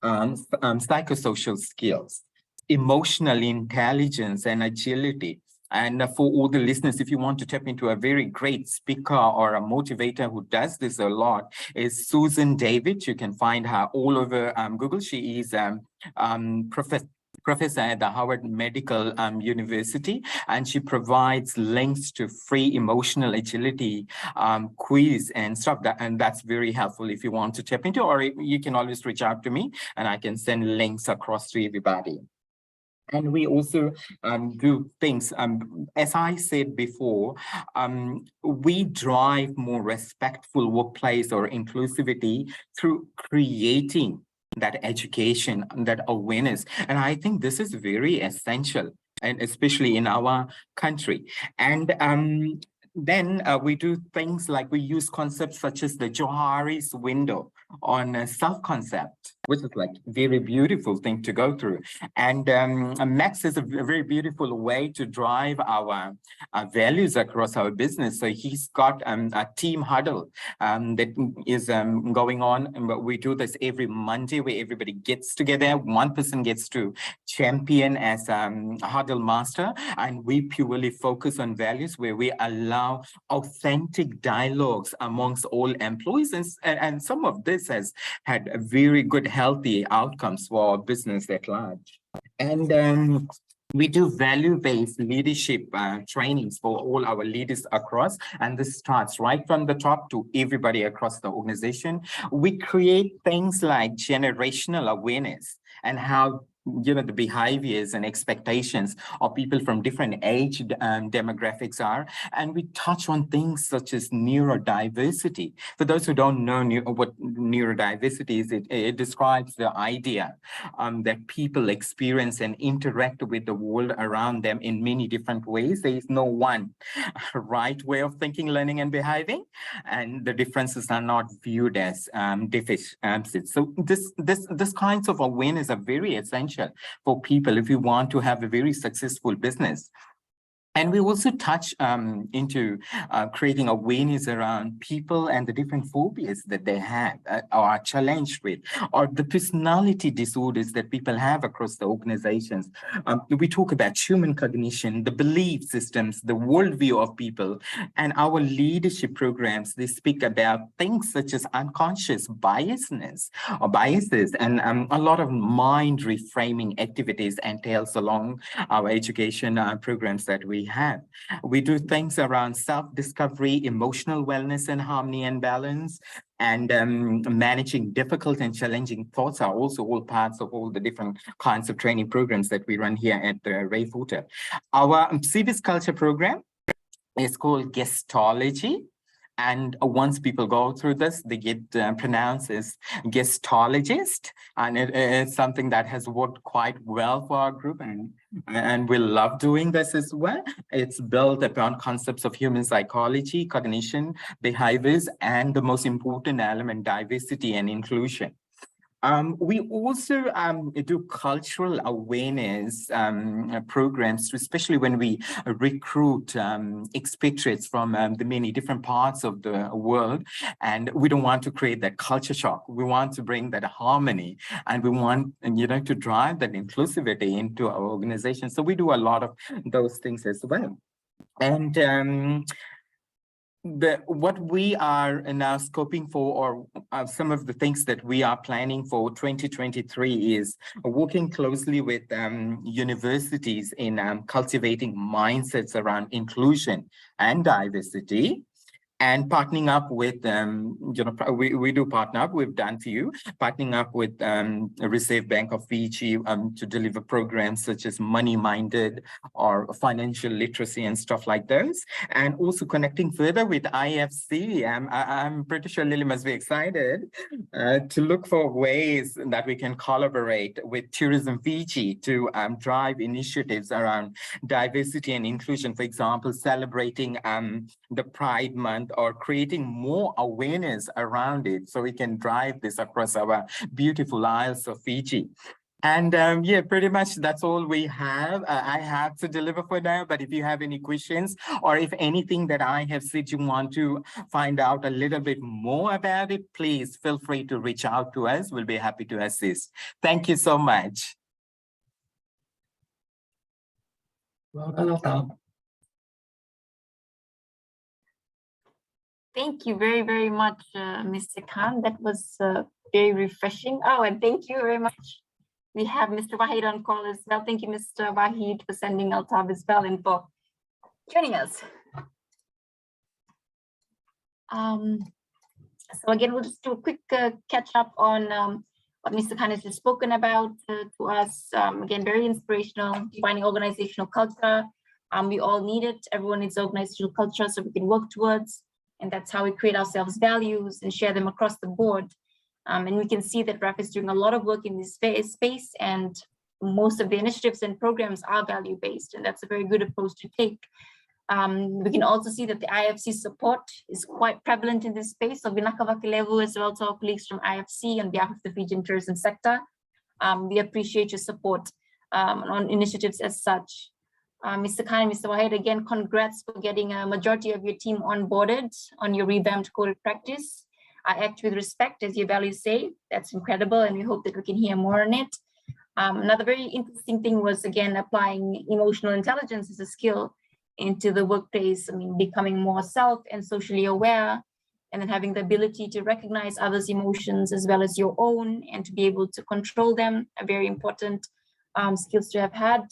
Speaker 6: psychosocial skills, emotional intelligence, and agility. And for all the listeners, if you want to tap into a very great speaker or a motivator who does this a lot, is Susan David. You can find her all over Google. She is professor at the Harvard Medical University, and she provides links to free emotional agility quiz and stuff, and that's very helpful if you want to tap into, or you can always reach out to me and I can send links across to everybody. And we also do things, as I said before, we drive more respectful workplace or inclusivity through creating that education, that awareness. And I think this is very essential, and especially in our country. And then we do things like we use concepts such as the Johari's window on self-concept, which is like a very beautiful thing to go through. And Max is a very beautiful way to drive our values across our business. So he's got a team huddle that is going on. But we do this every Monday where everybody gets together. One person gets to champion as huddle master, and we purely focus on values where we allow authentic dialogues amongst all employees, and some of this has had a very good healthy outcomes for our business at large. And we do value-based leadership trainings for all our leaders across, and this starts right from the top to everybody across the organization. We create things like generational awareness and how the behaviors and expectations of people from different age demographics are. And we touch on things such as neurodiversity. For those who don't know what neurodiversity is, it describes the idea that people experience and interact with the world around them in many different ways. There is no one right way of thinking, learning, and behaving, and the differences are not viewed as deficits. So this kinds of awareness are very essential for people if you want to have a very successful business. And we also touch into creating awareness around people and the different phobias that they have or are challenged with, or the personality disorders that people have across the organizations. We talk about human cognition, the belief systems, the worldview of people, and our leadership programs. They speak about things such as unconscious biasness or biases, and a lot of mind reframing activities entails along our education programs that we have. We do things around self-discovery, emotional wellness and harmony and balance, and managing difficult and challenging thoughts are also all parts of all the different kinds of training programs that we run here at Ray Footer. Our civics culture program is called Guestology. And once people go through this, they get pronounced as guestologist, and it's something that has worked quite well for our group, and we love doing this as well. It's built upon concepts of human psychology, cognition, behaviors, and the most important element, diversity and inclusion. We also do cultural awareness programs, especially when we recruit expatriates from the many different parts of the world. And we don't want to create that culture shock. We want to bring that harmony, and we want to drive that inclusivity into our organization. So we do a lot of those things as well. And what we are now scoping for, or some of the things that we are planning for 2023, is working closely with universities in cultivating mindsets around inclusion and diversity, and partnering up with, we do partner up, we've done for you, partnering up with Reserve Bank of Fiji to deliver programs such as Money-Minded or financial literacy and stuff like those. And also connecting further with IFC. I'm pretty sure Lily must be excited to look for ways that we can collaborate with Tourism Fiji to drive initiatives around diversity and inclusion. For example, celebrating the Pride Month, or creating more awareness around it so we can drive this across our beautiful Isles of Fiji. And yeah, pretty much that's all we have. I have to deliver for now, but if you have any questions, or if anything that I have said you want to find out a little bit more about it, please feel free to reach out to us. We'll be happy to assist. Thank you so much.
Speaker 1: Thank you very, very much, Mr. Khan. That was very refreshing. Oh, and thank you very much. We have Mr. Wahid on call as well. Thank you, Mr. Wahid, for sending Altab as well and for joining us. So again, we'll just do a quick catch up on what Mr. Khan has just spoken about to us. Again, very inspirational, defining organizational culture. We all need it. Everyone needs organizational culture so we can work towards. And that's how we create ourselves values and share them across the board. And we can see that RAF is doing a lot of work in this space, and most of the initiatives and programs are value-based, and that's a very good approach to take. We can also see that the IFC support is quite prevalent in this space. So Vinaka Vakilevu, as well as our colleagues from IFC on behalf of the Fijian tourism sector, we appreciate your support on initiatives as such. Mr. Khan and Mr. Wahid, again, congrats for getting a majority of your team onboarded on your revamped code of practice. I act with respect, as your values say. That's incredible, and we hope that we can hear more on it. Another very interesting thing was, again, applying emotional intelligence as a skill into the workplace. I mean, becoming more self and socially aware, and then having the ability to recognize others' emotions as well as your own, and to be able to control them, are very important skills to have had.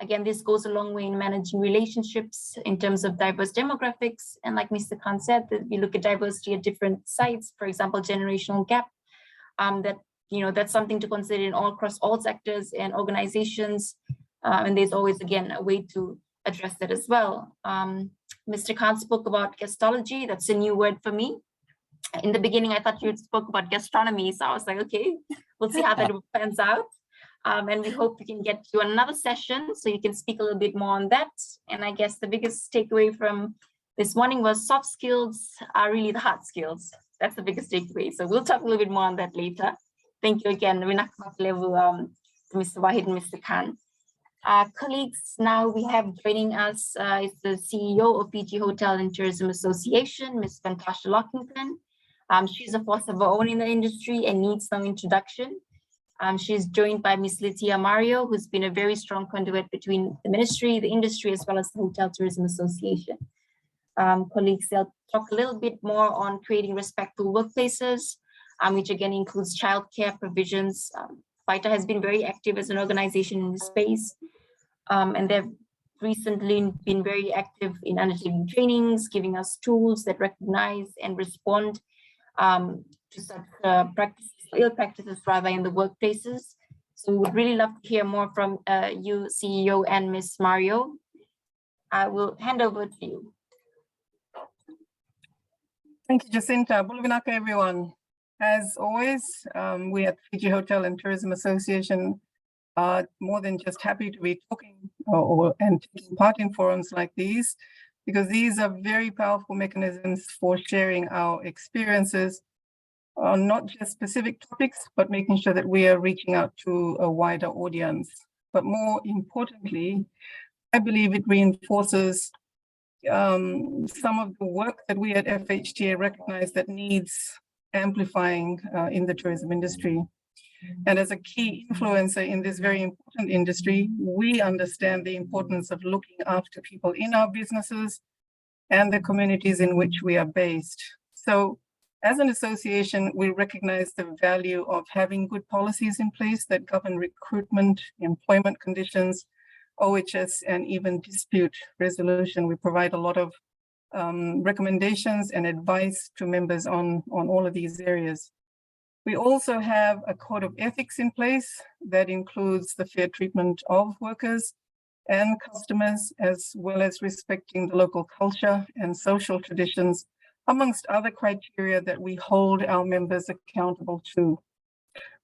Speaker 1: Again, this goes a long way in managing relationships in terms of diverse demographics. And like Mr. Khan said, that we look at diversity at different sites, for example, generational gap, that's something to consider in across all sectors and organizations. And there's always, again, a way to address that as well. Mr. Khan spoke about guestology. That's a new word for me. In the beginning, I thought you spoke about gastronomy. So I was like, okay, we'll see how that pans out. And we hope we can get you another session so you can speak a little bit more on that. And I guess the biggest takeaway from this morning was soft skills are really the hard skills. That's the biggest takeaway. So we'll talk a little bit more on that later. Thank you again, Vinaka Vakilevu, Mr. Wahid and Mr. Khan. Colleagues, now we have joining us is the CEO of Fiji Hotel and Tourism Association, Ms. Fantasha Lockington. She's a force of her own in the industry and needs no introduction. She's joined by Ms. Litia Mario, who's been a very strong conduit between the ministry, the industry, as well as the Hotel Tourism Association. Colleagues, they'll talk a little bit more on creating respectful workplaces, which again includes childcare provisions. FITA has been very active as an organization in this space, and they've recently been very active in undertaking trainings, giving us tools that recognize and respond to such practices, ill practices rather, in the workplaces. So we would really love to hear more from you, CEO, and Ms. Mario. I will hand over to you.
Speaker 7: Thank you, Jacinta. Bulavinaka, everyone. As always, we at Fiji Hotel and Tourism Association are more than just happy to be talking and taking part in forums like these, because these are very powerful mechanisms for sharing our experiences on not just specific topics, but making sure that we are reaching out to a wider audience. But more importantly, I believe it reinforces some of the work that we at FHTA recognize that needs amplifying in the tourism industry. And as a key influencer in this very important industry, we understand the importance of looking after people in our businesses and the communities in which we are based. So as an association, we recognize the value of having good policies in place that govern recruitment, employment conditions, OHS, and even dispute resolution. We provide a lot of recommendations and advice to members on all of these areas. We also have a code of ethics in place that includes the fair treatment of workers and customers, as well as respecting the local culture and social traditions, amongst other criteria that we hold our members accountable to.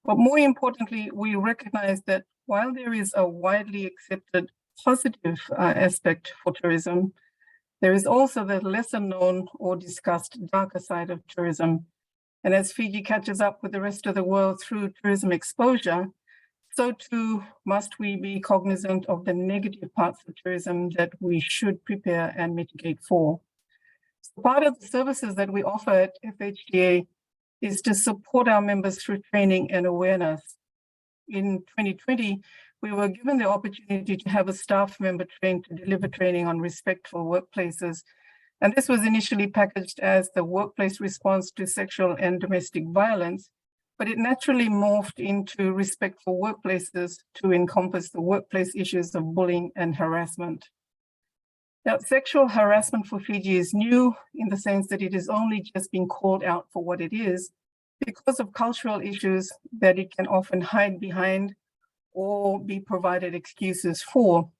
Speaker 7: But more importantly, we recognize that while there is a widely accepted positive aspect for tourism, there is also the lesser known or discussed darker side of tourism. And as Fiji catches up with the rest of the world through tourism exposure, so too must we be cognizant of the negative parts of tourism that we should prepare and mitigate for. So part of the services that we offer at FHTA is to support our members through training and awareness. In 2020, we were given the opportunity to have a staff member trained to deliver training on respectful workplaces. And this was initially packaged as the workplace response to sexual and domestic violence, but it naturally morphed into respectful workplaces to encompass the workplace issues of bullying and harassment. Now, sexual harassment for Fiji is new in the sense that it is only just being called out for what it is because of cultural issues that it can often hide behind or be provided excuses for.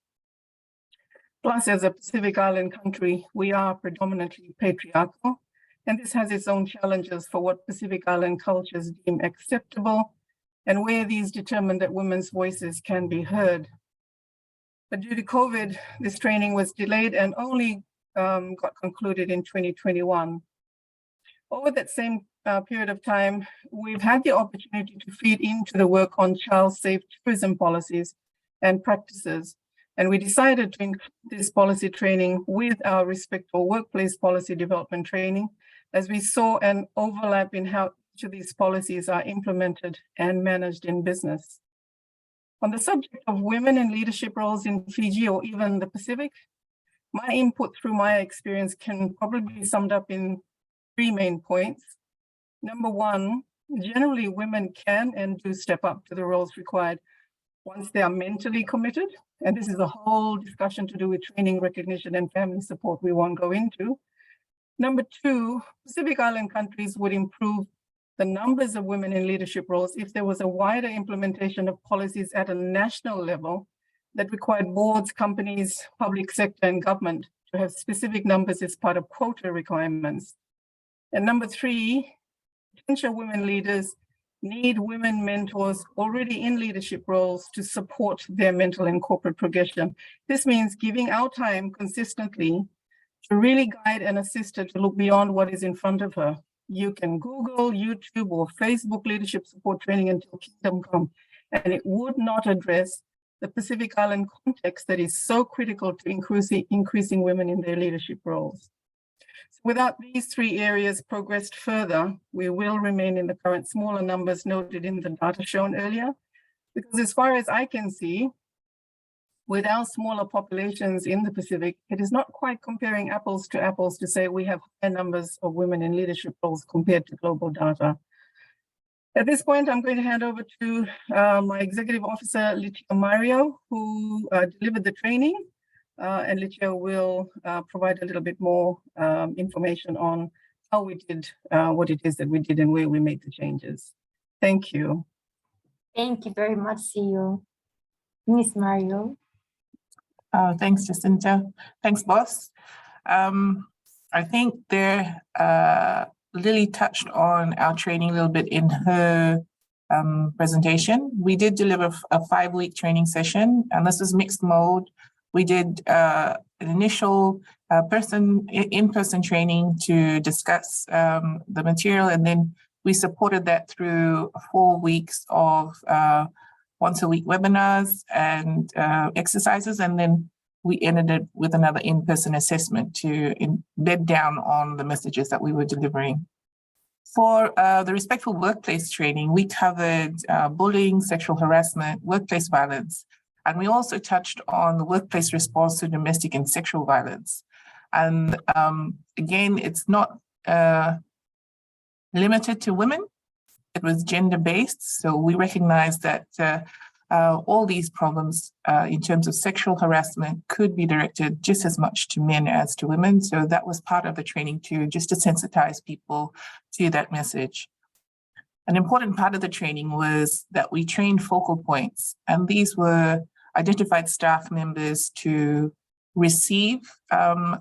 Speaker 7: Plus, as a Pacific Island country, we are predominantly patriarchal, and this has its own challenges for what Pacific Island cultures deem acceptable and where these determine that women's voices can be heard. But due to COVID, this training was delayed and only got concluded in 2021. Over that same period of time, we've had the opportunity to feed into the work on child-safe tourism policies and practices. And we decided to include this policy training with our respectful workplace policy development training, as we saw an overlap in how each of these policies are implemented and managed in business. On the subject of women in leadership roles in Fiji or even the Pacific, my input through my experience can probably be summed up in 3 main points. Number one, generally women can and do step up to the roles required once they are mentally committed. And this is a whole discussion to do with training, recognition, and family support we won't go into. Number two, Pacific Island countries would improve the numbers of women in leadership roles if there was a wider implementation of policies at a national level that required boards, companies, public sector, and government to have specific numbers as part of quota requirements. And number three, potential women leaders need women mentors already in leadership roles to support their mental and corporate progression. This means giving our time consistently to really guide and assist her to look beyond what is in front of her. You can Google, YouTube, or Facebook leadership support training until kingdom come, and it would not address the Pacific Island context that is so critical to increasing women in their leadership roles. So without these 3 areas progressed further, we will remain in the current smaller numbers noted in the data shown earlier, because as far as I can see, with our smaller populations in the Pacific, it is not quite comparing apples to apples to say we have high numbers of women in leadership roles compared to global data. At this point, I'm going to hand over to my executive officer, Litia Mario, who delivered the training. And Litia will provide a little bit more information on how we did what it is that we did and where we made the changes. Thank you.
Speaker 1: Thank you very much, CEO. Ms. Mario.
Speaker 8: Thanks, Jacinta. Thanks, boss. I think Lily touched on our training a little bit in her presentation. We did deliver a 5-week training session, and this is mixed mode. We did an initial in-person training to discuss the material, and then we supported that through 4 weeks of once-a-week webinars and exercises, and then we ended it with another in-person assessment to bed down on the messages that we were delivering. For the respectful workplace training, we covered bullying, sexual harassment, workplace violence, and we also touched on the workplace response to domestic and sexual violence. And again, it's not limited to women. It was gender-based, so we recognize that all these problems in terms of sexual harassment could be directed just as much to men as to women. So that was part of the training too, just to sensitize people to that message. An important part of the training was that we trained focal points, and these were identified staff members to receive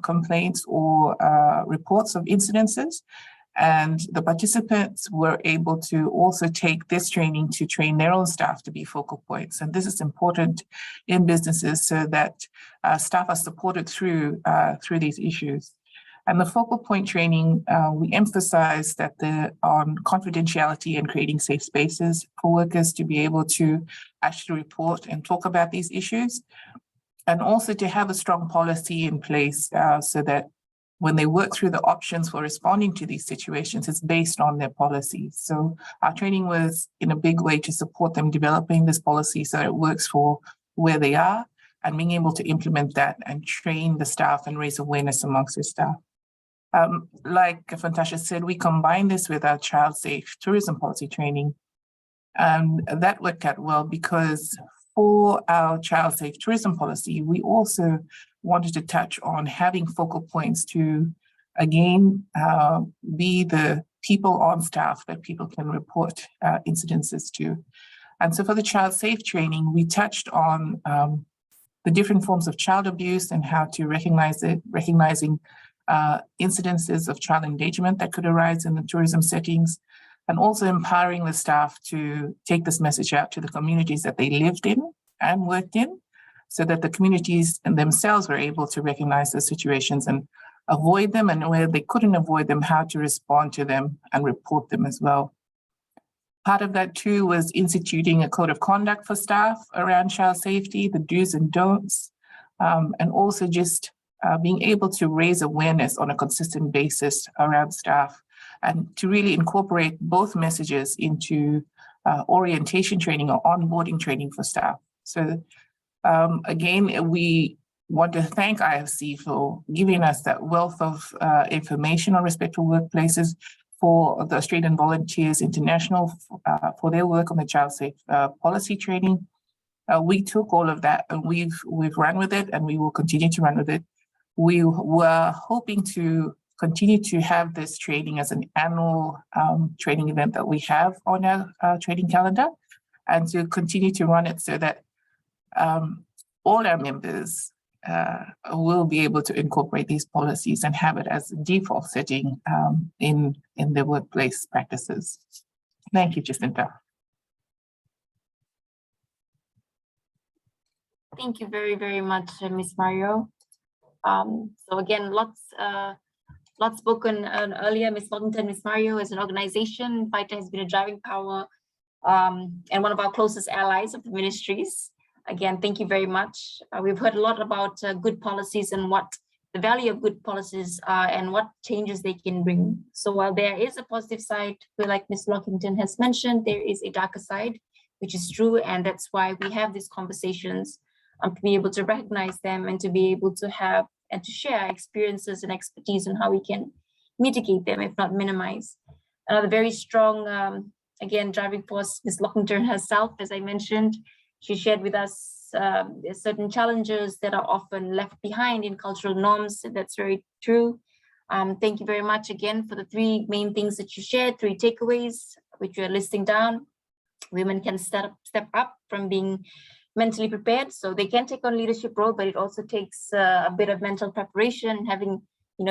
Speaker 8: complaints or reports of incidences. And the participants were able to also take this training to train their own staff to be focal points. And this is important in businesses so that staff are supported through these issues. And the focal point training, we emphasize that on confidentiality and creating safe spaces for workers to be able to actually report and talk about these issues. And also to have a strong policy in place so that when they work through the options for responding to these situations, it's based on their policies. So our training was in a big way to support them developing this policy so it works for where they are and being able to implement that and train the staff and raise awareness amongst their staff. Like Fantasha said, we combined this with our child safe tourism policy training. And that worked out well because for our child safe tourism policy, we also wanted to touch on having focal points to, again, be the people on staff that people can report incidences to. And so for the child safe training, we touched on the different forms of child abuse and how to recognize it, recognizing incidences of child endangerment that could arise in the tourism settings, and also empowering the staff to take this message out to the communities that they lived in and worked in, so that the communities and themselves were able to recognize the situations and avoid them, and where they couldn't avoid them, how to respond to them and report them as well. Part of that too was instituting a code of conduct for staff around child safety, the do's and don'ts, and also just being able to raise awareness on a consistent basis around staff, and to really incorporate both messages into orientation training or onboarding training for staff. So again, we want to thank IFC for giving us that wealth of information on respectful workplaces, for the Australian Volunteers International for their work on the child safe policy training. We took all of that and we've run with it, and we will continue to run with it. We were hoping to continue to have this training as an annual training event that we have on our training calendar, and to continue to run it so that all our members will be able to incorporate these policies and have it as a default setting in their workplace practices. Thank you, Jacinta.
Speaker 1: Thank you very, very much, Ms. Mario. So again, lots spoken earlier. Ms. Lockington, Ms. Mario, as an organization, FITA has been a driving power and one of our closest allies of the ministries. Again, thank you very much. We've heard a lot about good policies and what the value of good policies are and what changes they can bring. So while there is a positive side, like Ms. Lockington has mentioned, there is a darker side, which is true. And that's why we have these conversations to be able to recognize them and to be able to have and to share experiences and expertise on how we can mitigate them, if not minimize. Another very strong, again, driving force, Ms. Lockington herself, as I mentioned, she shared with us certain challenges that are often left behind in cultural norms. That's very true. Thank you very much again for the three main things that you shared, three takeaways, which we are listing down. Women can step up from being mentally prepared, so they can take on leadership role, but it also takes a bit of mental preparation, having,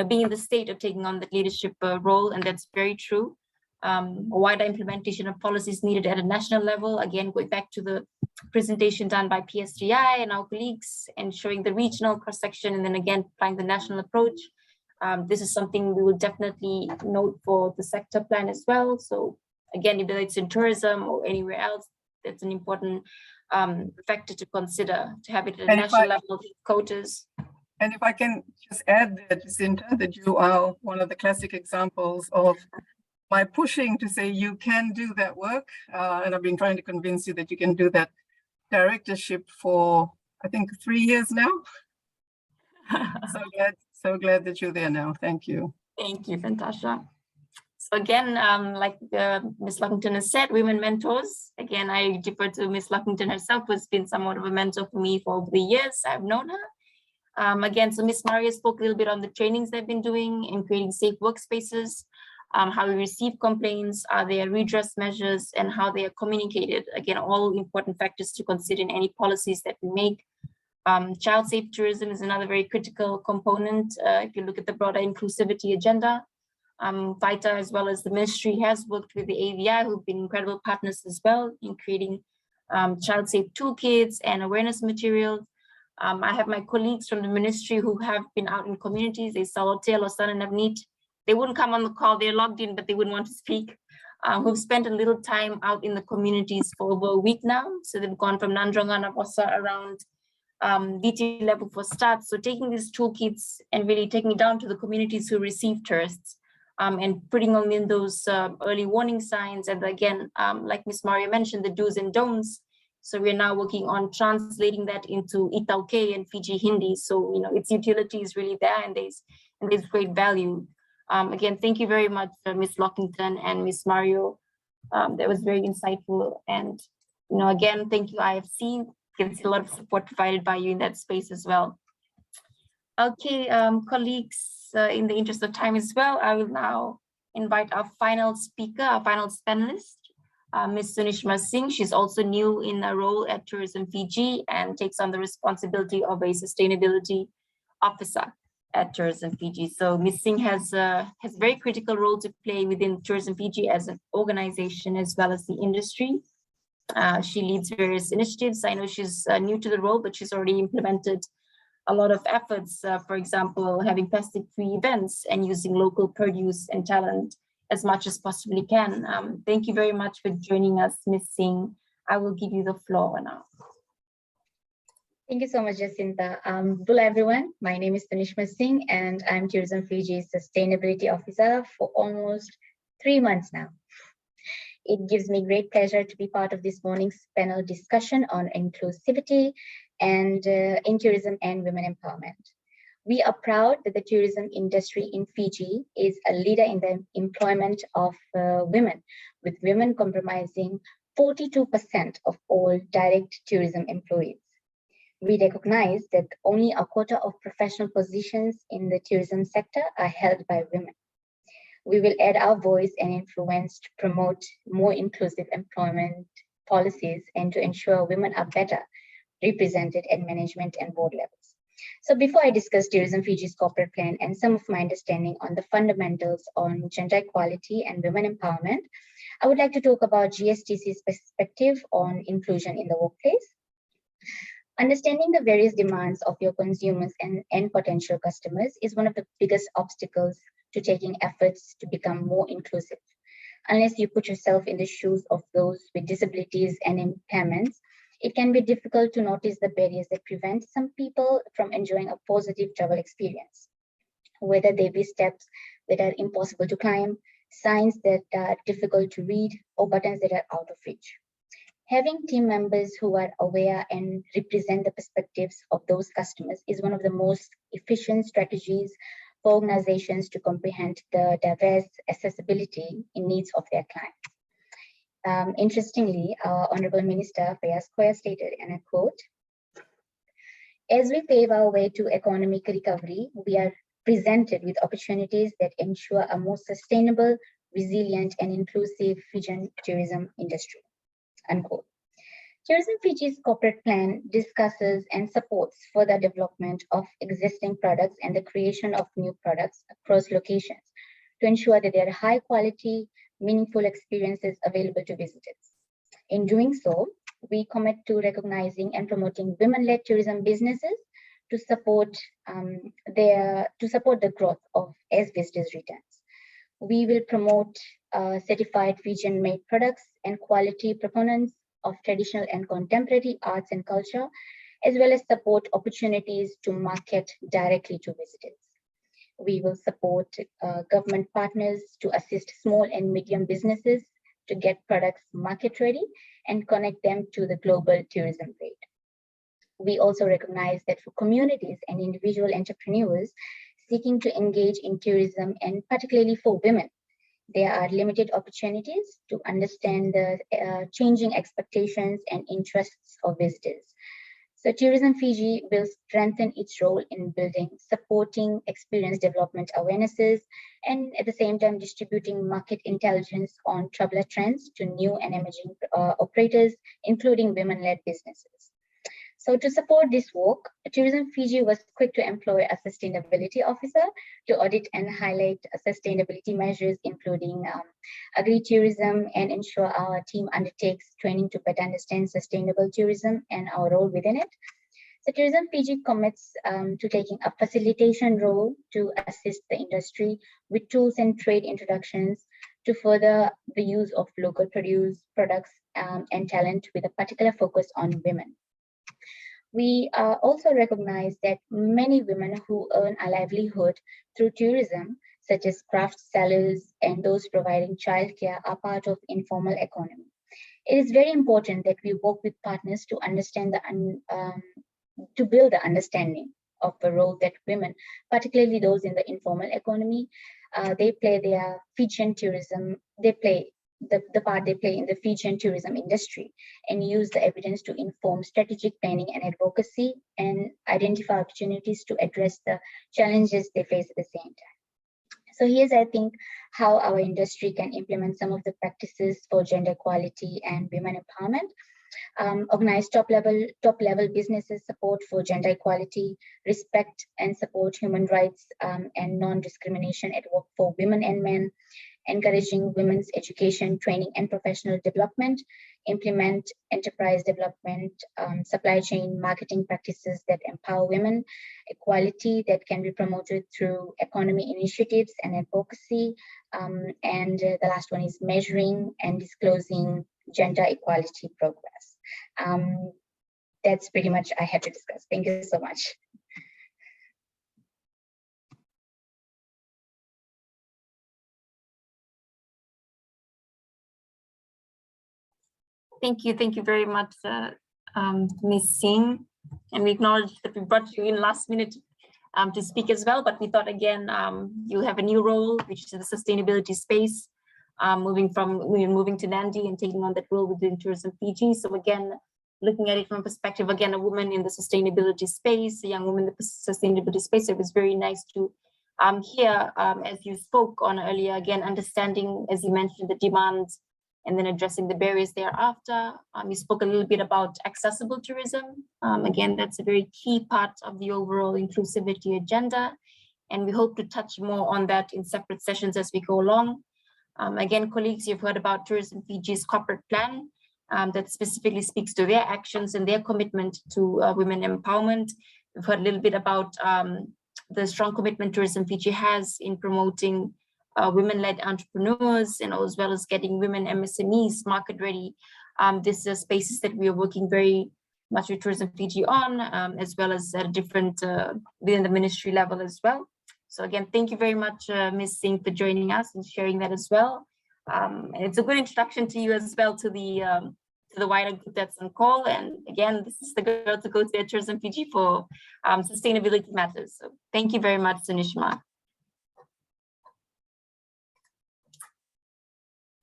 Speaker 1: being in the state of taking on the leadership role, and that's very true. A wider implementation of policies needed at a national level, again, going back to the presentation done by PS3I and our colleagues, and showing the regional cross-section, and then again, applying the national approach. This is something we will definitely note for the sector plan as well. So again, whether it's in tourism or anywhere else, that's an important factor to consider, to have it at a national level, quotas.
Speaker 7: And if I can just add that, Jacinta, that you are one of the classic examples of my pushing to say you can do that work. And I've been trying to convince you that you can do that directorship for, I think, 3 years now. So glad that you're there now. Thank you.
Speaker 1: Thank you, Fantasha. So again, like Ms. Lockington has said, women mentors. Again, I defer to Ms. Lockington herself, who's been somewhat of a mentor for me for over the years I've known her. Again, so Ms. Maria spoke a little bit on the trainings they've been doing in creating safe workspaces, how we receive complaints, are there redress measures, and how they are communicated. Again, all important factors to consider in any policies that we make. Child safe tourism is another very critical component. If you look at the broader inclusivity agenda, FITA, as well as the ministry, has worked with the AVI, who've been incredible partners as well in creating child safe toolkits and awareness materials. I have my colleagues from the ministry who have been out in communities. They saw Hotel or Sun and Navneet. They wouldn't come on the call, they're logged in, but they wouldn't want to speak. Who've spent a little time out in the communities for over a week now. So they've gone from Nandronga, Navosa, around DT level for start. So taking these toolkits and really taking it down to the communities who receive tourists and putting on in those early warning signs. And again, like Ms. Maria mentioned, the do's and don'ts. So we're now working on translating that into Itauke and Fiji Hindi. So, its utility is really there, and there's great value. Again, thank you very much, Ms. Lockington and Ms. Mario. That was very insightful. And, again, thank you, IFC. You can see a lot of support provided by you in that space as well. Okay, colleagues, in the interest of time as well, I will now invite our final speaker, our final panelist, Ms. Sunishma Singh. She's also new in a role at Tourism Fiji and takes on the responsibility of a sustainability officer at Tourism Fiji. So Ms. Singh has a very critical role to play within Tourism Fiji as an organization as well as the industry. She leads various initiatives. I know she's new to the role, but she's already implemented a lot of efforts, for example, having plastic-free events and using local produce and talent as much as possibly can. Thank you very much for joining us, Ms. Singh. I will give you the floor now.
Speaker 9: Thank you so much, Jacinta. Hello, everyone. My name is Tanishma Singh, and I'm Tourism Fiji's Sustainability Officer for almost 3 months now. It gives me great pleasure to be part of this morning's panel discussion on inclusivity and in tourism and women empowerment. We are proud that the tourism industry in Fiji is a leader in the employment of women, with women comprising 42% of all direct tourism employees. We recognize that only a quarter of professional positions in the tourism sector are held by women. We will add our voice and influence to promote more inclusive employment policies and to ensure women are better represented at management and board levels. So before I discuss Tourism Fiji's corporate plan and some of my understanding on the fundamentals on gender equality and women empowerment, I would like to talk about GSTC's perspective on inclusion in the workplace. Understanding the various demands of your consumers and potential customers is one of the biggest obstacles to taking efforts to become more inclusive. Unless you put yourself in the shoes of those with disabilities and impairments, it can be difficult to notice the barriers that prevent some people from enjoying a positive travel experience, whether they be steps that are impossible to climb, signs that are difficult to read, or buttons that are out of reach. Having team members who are aware and represent the perspectives of those customers is one of the most efficient strategies for organizations to comprehend the diverse accessibility in needs of their clients. Interestingly, our Honorable Minister Fayaz Koya stated, and I quote, "As we pave our way to economic recovery, we are presented with opportunities that ensure a more sustainable, resilient, and inclusive Fijian tourism industry." Unquote. Tourism Fiji's corporate plan discusses and supports further development of existing products and the creation of new products across locations to ensure that there are high quality, meaningful experiences available to visitors. In doing so, we commit to recognizing and promoting women-led tourism businesses to support the growth of as visitors returns. We will promote certified Fijian-made products and quality proponents of traditional and contemporary arts and culture, as well as support opportunities to market directly to visitors. We will support government partners to assist small and medium businesses to get products market ready and connect them to the global tourism trade. We also recognize that for communities and individual entrepreneurs seeking to engage in tourism, and particularly for women, there are limited opportunities to understand the changing expectations and interests of visitors. So Tourism Fiji will strengthen its role in building, supporting experience development awarenesses, and at the same time distributing market intelligence on traveler trends to new and emerging operators, including women-led businesses. So to support this work, Tourism Fiji was quick to employ a sustainability officer to audit and highlight sustainability measures, including agri-tourism, and ensure our team undertakes training to better understand sustainable tourism and our role within it. So Tourism Fiji commits to taking a facilitation role to assist the industry with tools and trade introductions to further the use of local produce, products, and talent with a particular focus on women. We also recognize that many women who earn a livelihood through tourism, such as craft sellers and those providing childcare, are part of informal economy. It is very important that we work with partners to understand to build the understanding of the role that women, particularly those in the informal economy, they play their Fijian tourism, they play the part they play in the Fijian tourism industry, and use the evidence to inform strategic planning and advocacy and identify opportunities to address the challenges they face at the same time. So here's, I think, how our industry can implement some of the practices for gender equality and women empowerment. Organize top level businesses support for gender equality, respect and support human rights and non-discrimination at work for women and men, encouraging women's education, training, and professional development, implement enterprise development, supply chain marketing practices that empower women, equality that can be promoted through economy initiatives and advocacy, and the last one is measuring and disclosing gender equality progress. That's pretty much I had to discuss. Thank you so much.
Speaker 1: Thank you very much, Ms. Singh. And we acknowledge that we brought you in last minute to speak as well, but we thought again, you have a new role, which is the sustainability space, moving to Nandi and taking on that role within Tourism Fiji. So again, looking at it from a perspective, again, a woman in the sustainability space, a young woman in the sustainability space, it was very nice to hear, as you spoke on earlier, again, understanding, as you mentioned, the demands and then addressing the barriers thereafter. You spoke a little bit about accessible tourism. Again, that's a very key part of the overall inclusivity agenda. And we hope to touch more on that in separate sessions as we go along. Again, colleagues, you've heard about Tourism Fiji's corporate plan that specifically speaks to their actions and their commitment to women empowerment. We've heard a little bit about the strong commitment Tourism Fiji has in promoting women-led entrepreneurs and as well as getting women MSMEs market ready. These are spaces that we are working very much with Tourism Fiji on, as well as at different within the ministry level as well. So again, thank you very much, Ms. Singh, for joining us and sharing that as well. And it's a good introduction to you as well to the wider group that's on call. And again, this is the girl to go to at Tourism Fiji for sustainability matters. So thank you very much, Sunishma.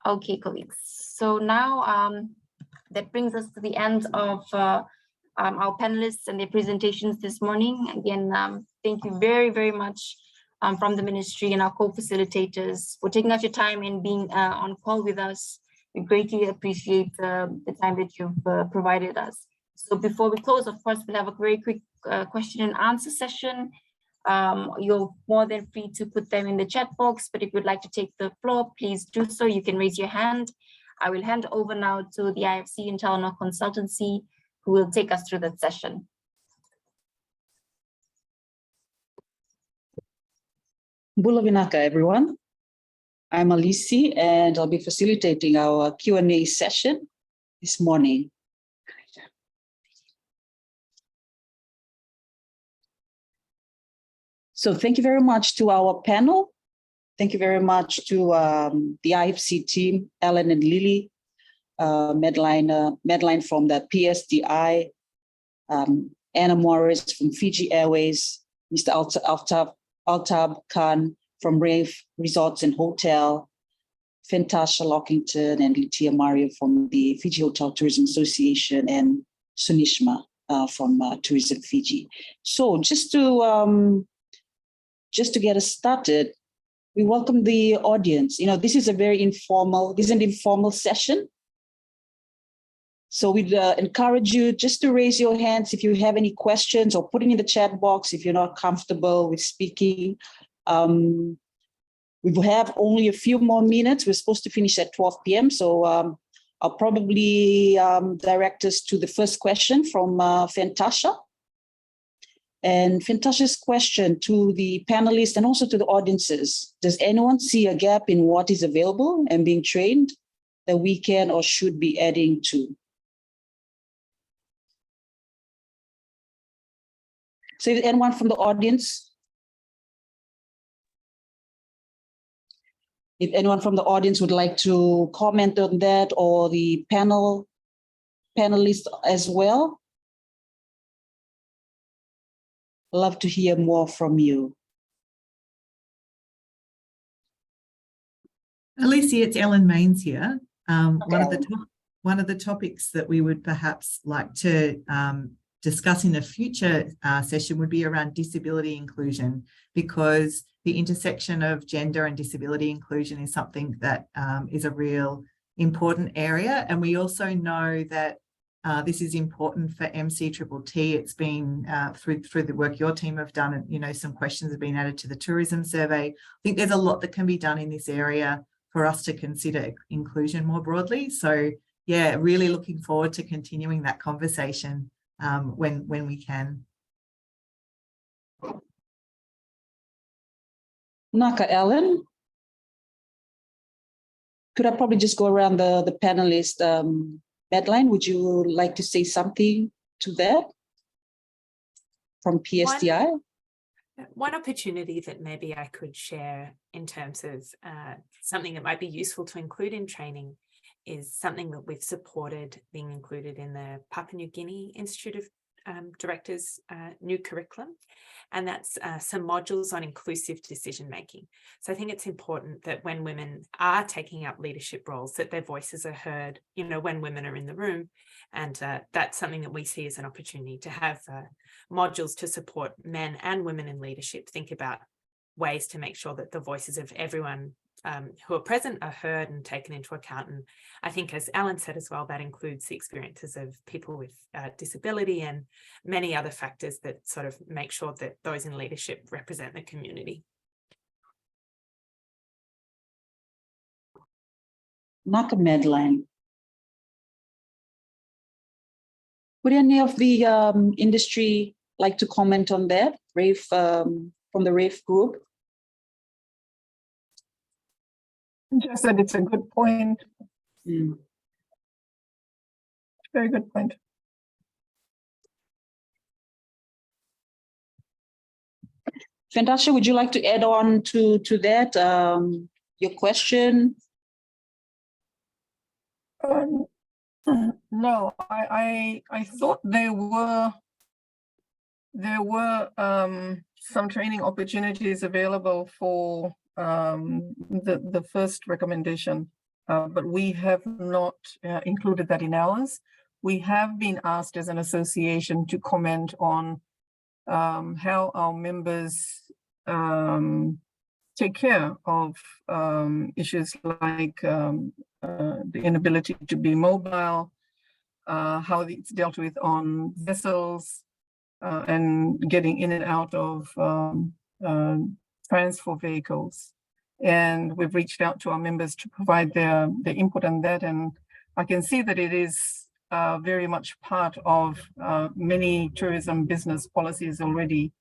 Speaker 1: Okay, colleagues. So now that brings us to the end of our panelists and their presentations this morning. Again, thank you very much from the ministry and our co-facilitators for taking out your time and being on call with us. We greatly appreciate the time that you've provided us. So before we close, of course, we'll have a very quick question and answer session. You're more than free to put them in the chat box, but if you'd like to take the floor, please do so. You can raise your hand. I will hand over now to the IFC and Talanoa Consultancy, who will take us through that session.
Speaker 10: Bula vinaka, everyone. I'm Alisi, and I'll be facilitating our Q&A session this morning. So thank you very much to our panel. Thank you very much to the IFC team, Ellen and Lily, Madeline from the PSDI, Anna Morris from Fiji Airways, Mr. Altab Khan from Rave Resorts and Hotel, Fantasha Lockington and Litia Mario from the Fiji Hotel Tourism Association, and Sunishma from Tourism Fiji. So just to get us started, we welcome the audience. You know, this is an informal session. So we'd encourage you just to raise your hands if you have any questions, or put it in the chat box if you're not comfortable with speaking. We have only a few more minutes. We're supposed to finish at 12 p.m. So I'll probably direct us to the first question from Fantasha. And Fantasha's question to the panelists and also to the audiences: does anyone see a gap in what is available and being trained that we can or should be adding to? So is anyone from the audience? If anyone from the audience would like to comment on that, or the panelists as well, love to hear more from you.
Speaker 2: Alicia, it's Ellen Mains here. One of the topics that we would perhaps like to discuss in a future session would be around disability inclusion, because the intersection of gender and disability inclusion is something that is a real important area. And we also know that this is important for MCTTT. It's been through the work your team have done, and some questions have been added to the tourism survey. I think there's a lot that can be done in this area for us to consider inclusion more broadly. So yeah, really looking forward to continuing that conversation when we can.
Speaker 10: Naka Ellen, could I probably just go around the panelist deadline? Would you like to say something to that from PSTI?
Speaker 4: One opportunity that maybe I could share in terms of something that might be useful to include in training is something that we've supported being included in the Papua New Guinea Institute of Directors' new curriculum, and that's some modules on inclusive decision making. So I think it's important that when women are taking up leadership roles, that their voices are heard, you know, when women are in the room, and that's something that we see as an opportunity to have modules to support men and women in leadership, think about ways to make sure that the voices of everyone who are present are heard and taken into account. And I think, as Alan said as well, that includes the experiences of people with disability and many other factors that sort of make sure that those in leadership represent the community.
Speaker 10: Naka Medline. Would any of the industry like to comment on that? Rafe, from the Rafe group?
Speaker 7: Just that it's a good point. Very good point.
Speaker 10: Fantasha, would you like to add on to that, your question?
Speaker 7: No, I thought there were some training opportunities available for the first recommendation, but we have not included that in ours. We have been asked as an association to comment on how our members take care of issues like the inability to be mobile, how it's dealt with on vessels, and getting in and out of transport vehicles. And we've reached out to our members to provide their input on that. And I can see that it is very much part of many tourism business policies already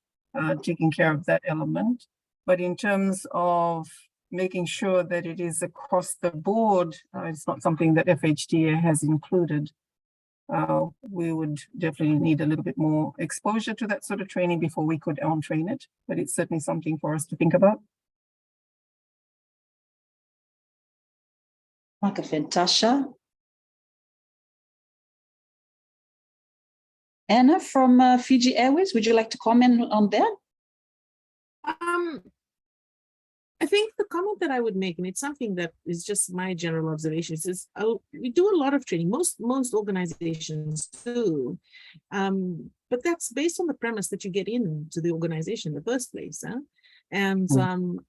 Speaker 7: taking care of that element. But in terms of making sure that it is across the board, it's not something that FHTA has included. We would definitely need a little bit more exposure to that sort of training before we could on-train it, but it's certainly something for us to think about.
Speaker 10: Maka Fantasha. Anna from Fiji Airways, would you like to comment on that?
Speaker 5: I think the comment that I would make, and it's something that is just my general observation, is we do a lot of training. Most organizations do, but that's based on the premise that you get into the organization in the first place. Huh? And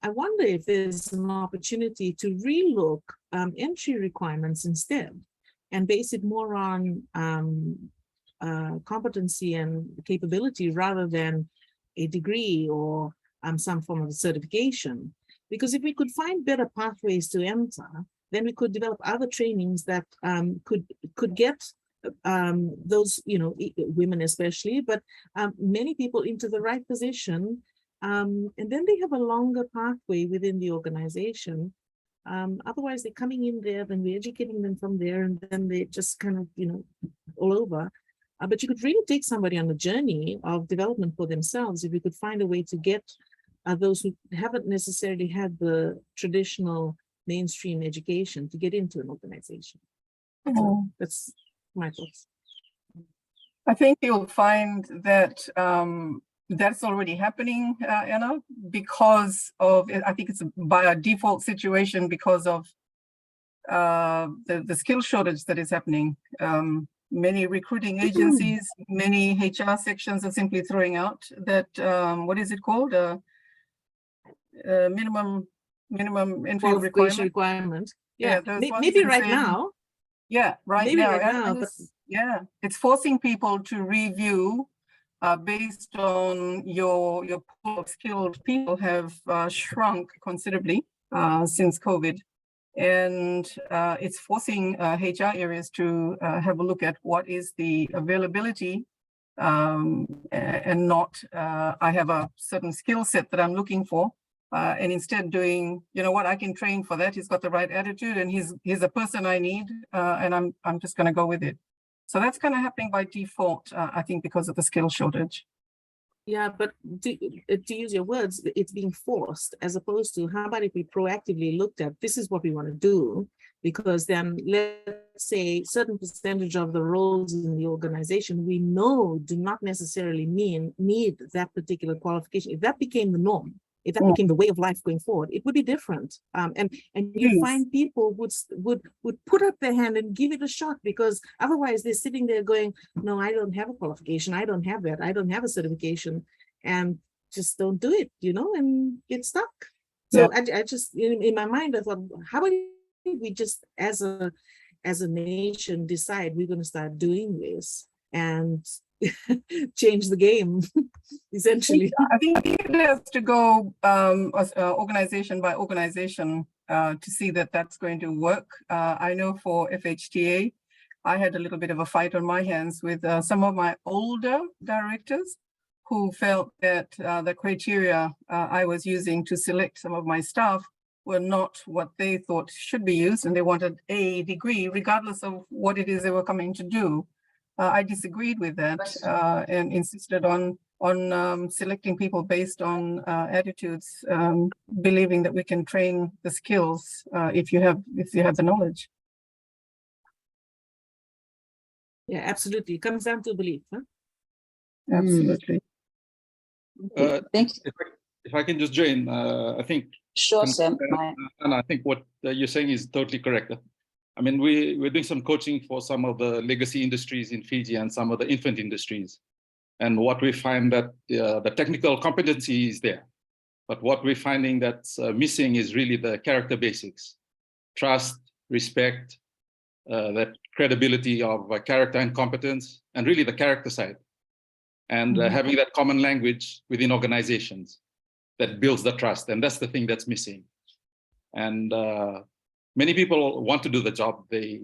Speaker 5: I wonder if there's an opportunity to relook entry requirements instead, and base it more on competency and capability rather than a degree or some form of certification. Because if we could find better pathways to enter, then we could develop other trainings that could get those, you know, women especially, but many people into the right position, and then they have a longer pathway within the organization. Otherwise, they're coming in there, then we're educating them from there, and then they just kind of, you know, all over. But you could really take somebody on a journey of development for themselves if we could find a way to get those who haven't necessarily had the traditional mainstream education to get into an organization. So that's my thoughts.
Speaker 7: I think you'll find that that's already happening, Anna, because of, I think it's by a default situation because of the skill shortage that is happening. Many recruiting agencies, many HR sections are simply throwing out that, what is it called? Minimum entry requirement.
Speaker 5: Yeah, maybe right now.
Speaker 7: Yeah,
Speaker 5: maybe
Speaker 7: now.
Speaker 5: Right now, but
Speaker 7: yeah, it's forcing people to review based on your pool of skilled people have shrunk considerably since COVID. And it's forcing HR areas to have a look at what is the availability and not, I have a certain skill set that I'm looking for. And instead doing, you know what, I can train for that. He's got the right attitude and he's a person I need, and I'm just going to go with it. So that's kind of happening by default, I think, because of the skill shortage.
Speaker 5: Yeah, but to use your words, it's being forced, as opposed to how about if we proactively looked at this is what we want to do, because then let's say certain percentage of the roles in the organization we know do not necessarily need that particular qualification. If that became the norm, if that became the way of life going forward, it would be different. And you find people would put up their hand and give it a shot, because otherwise they're sitting there going, no, I don't have a qualification, I don't have that, I don't have a certification, and just don't do it, you know, and get stuck. So I just, in my mind, I thought, how about we just as a nation decide we're going to start doing this and change the game, essentially.
Speaker 7: I think it has to go organization by organization to see that that's going to work. I know for FHTA, I had a little bit of a fight on my hands with some of my older directors who felt that the criteria I was using to select some of my staff were not what they thought should be used, and they wanted a degree regardless of what it is they were coming to do. I disagreed with that and insisted on selecting people based on attitudes, believing that we can train the skills if you have the knowledge.
Speaker 5: Yeah, absolutely. It comes down to belief. Huh?
Speaker 7: Absolutely.
Speaker 10: Thanks.
Speaker 11: If I can just join, I think.
Speaker 10: Sure, Sam.
Speaker 11: And I think what you're saying is totally correct. I mean, we're doing some coaching for some of the legacy industries in Fiji and some of the infant industries. And what we find that the technical competency is there. But what we're finding that's missing is really the character basics: trust, respect, that credibility of character and competence, and really the character side. And having that common language within organizations that builds the trust. And that's the thing that's missing. And many people want to do the job. They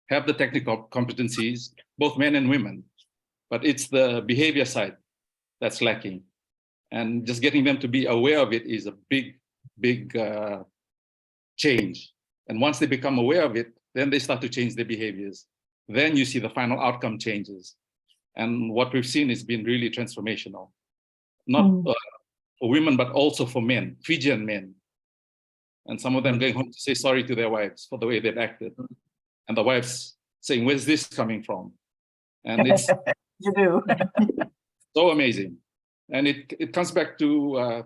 Speaker 11: have the technical competencies, both men and women, but it's the behavior side that's lacking. And just getting them to be aware of it is a big change. And once they become aware of it, then they start to change their behaviors. Then you see the final outcome changes. And what we've seen has been really transformational, not for women, but also for men, Fijian men. And some of them going home to say sorry to their wives for the way they've acted. And the wives saying, where's this coming from? And it's
Speaker 7: you do.
Speaker 11: so amazing. And it comes back to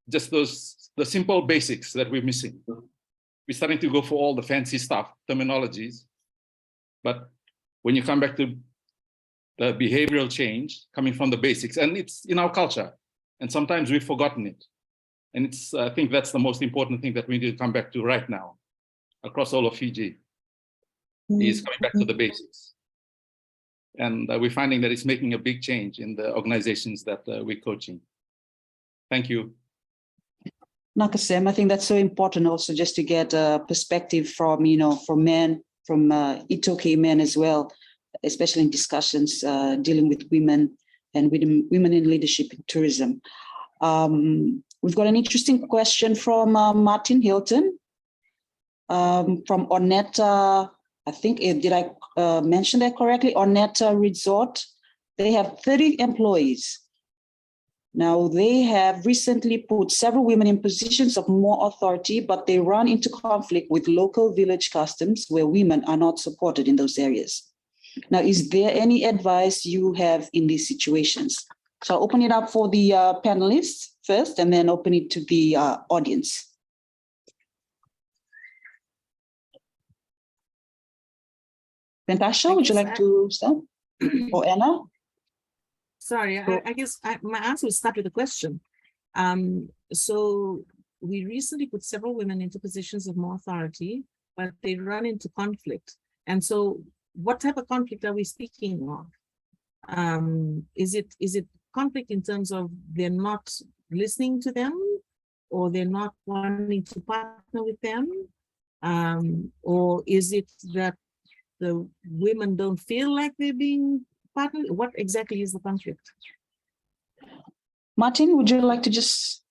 Speaker 11: just the simple basics that we're missing. We're starting to go for all the fancy stuff, terminologies. But when you come back to the behavioral change coming from the basics, and it's in our culture, and sometimes we've forgotten it. And I think that's the most important thing that we need to come back to right now, across all of Fiji, is coming back to the basics. And we're finding that it's making a big change in the organizations that we're coaching. Thank you.
Speaker 10: Nakasem, I think that's so important also, just to get a perspective from, from men, from Itoke men as well, especially in discussions dealing with women and with women in leadership in tourism. We've got an interesting question from Martin Hilton, from Oneta. I think, did I mention that correctly? Oneta Resort. They have 30 employees. Now, they have recently put several women in positions of more authority, but they run into conflict with local village customs where women are not supported in those areas. Now, is there any advice you have in these situations? So I'll open it up for the panelists first, and then open it to the audience. Natasha, would you like to start? Or Anna?
Speaker 5: Sorry, I guess my answer will start with a question. So we recently put several women into positions of more authority, but they run into conflict. And so what type of conflict are we speaking of? Is it conflict in terms of they're not listening to them, or they're not wanting to partner with them? Or is it that the women don't feel like they're being partnered? What exactly is the conflict?
Speaker 10: Martin, would you like to just?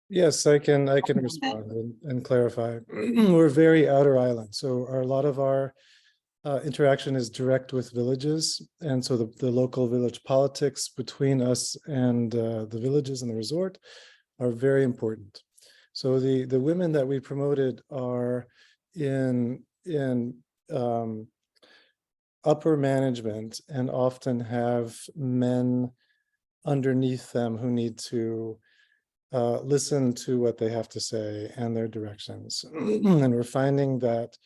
Speaker 12: Yes, I can respond and clarify. We're very outer island, so a lot of our interaction is direct with villages, and so the local village politics between us and the villages and the resort are very important. So the women that we promoted are in upper management and often have men underneath them who need to listen to what they have to say and their directions. And we're finding that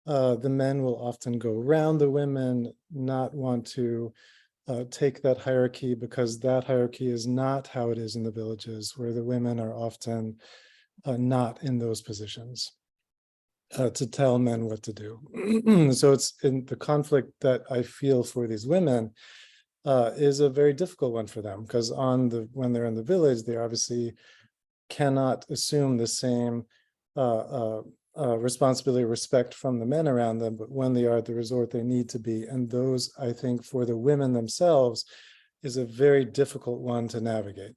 Speaker 12: the men will often go around the women, not want to take that hierarchy, because that hierarchy is not how it is in the villages, where the women are often not in those positions to tell men what to do. So it's in the conflict that I feel for these women is a very difficult one for them, because when they're in the village, they obviously cannot assume the same responsibility or respect from the men around them, but when they are at the resort, they need to be. And those, I think, for the women themselves, is a very difficult one to navigate.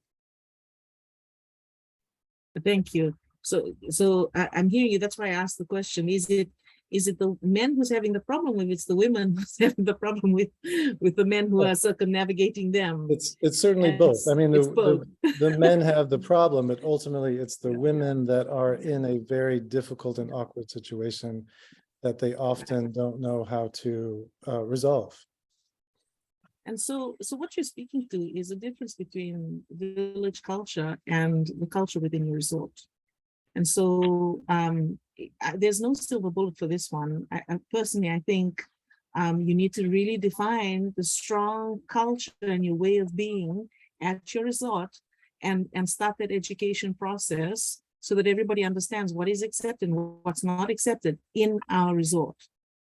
Speaker 5: Thank you. So I'm hearing you. That's why I asked the question. Is it the men who's having the problem with it's the women who's having the problem with the men who are circumnavigating them?
Speaker 12: It's certainly both. I mean, the men have the problem, but ultimately it's the women that are in a very difficult and awkward situation that they often don't know how to resolve.
Speaker 5: And so what you're speaking to is the difference between village culture and the culture within your resort. And so there's no silver bullet for this one. Personally, I think you need to really define the strong culture and your way of being at your resort and start that education process so that everybody understands what is accepted and what's not accepted in our resort.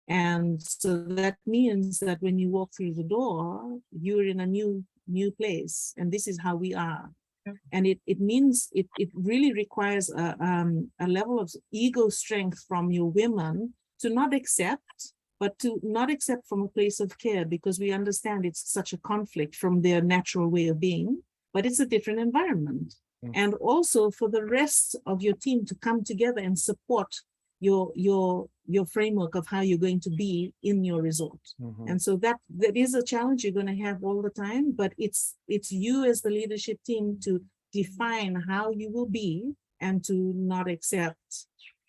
Speaker 5: And so that means that when you walk through the door, you're in a new place, and this is how we are. And it means it really requires a level of ego strength from your women to not accept, but to not accept from a place of care, because we understand it's such a conflict from their natural way of being, but it's a different environment. Mm-hmm. And also for the rest of your team to come together and support your framework of how you're going to be in your resort. Mm-hmm. And so that is a challenge you're going to have all the time, but it's you as the leadership team to define how you will be and to not accept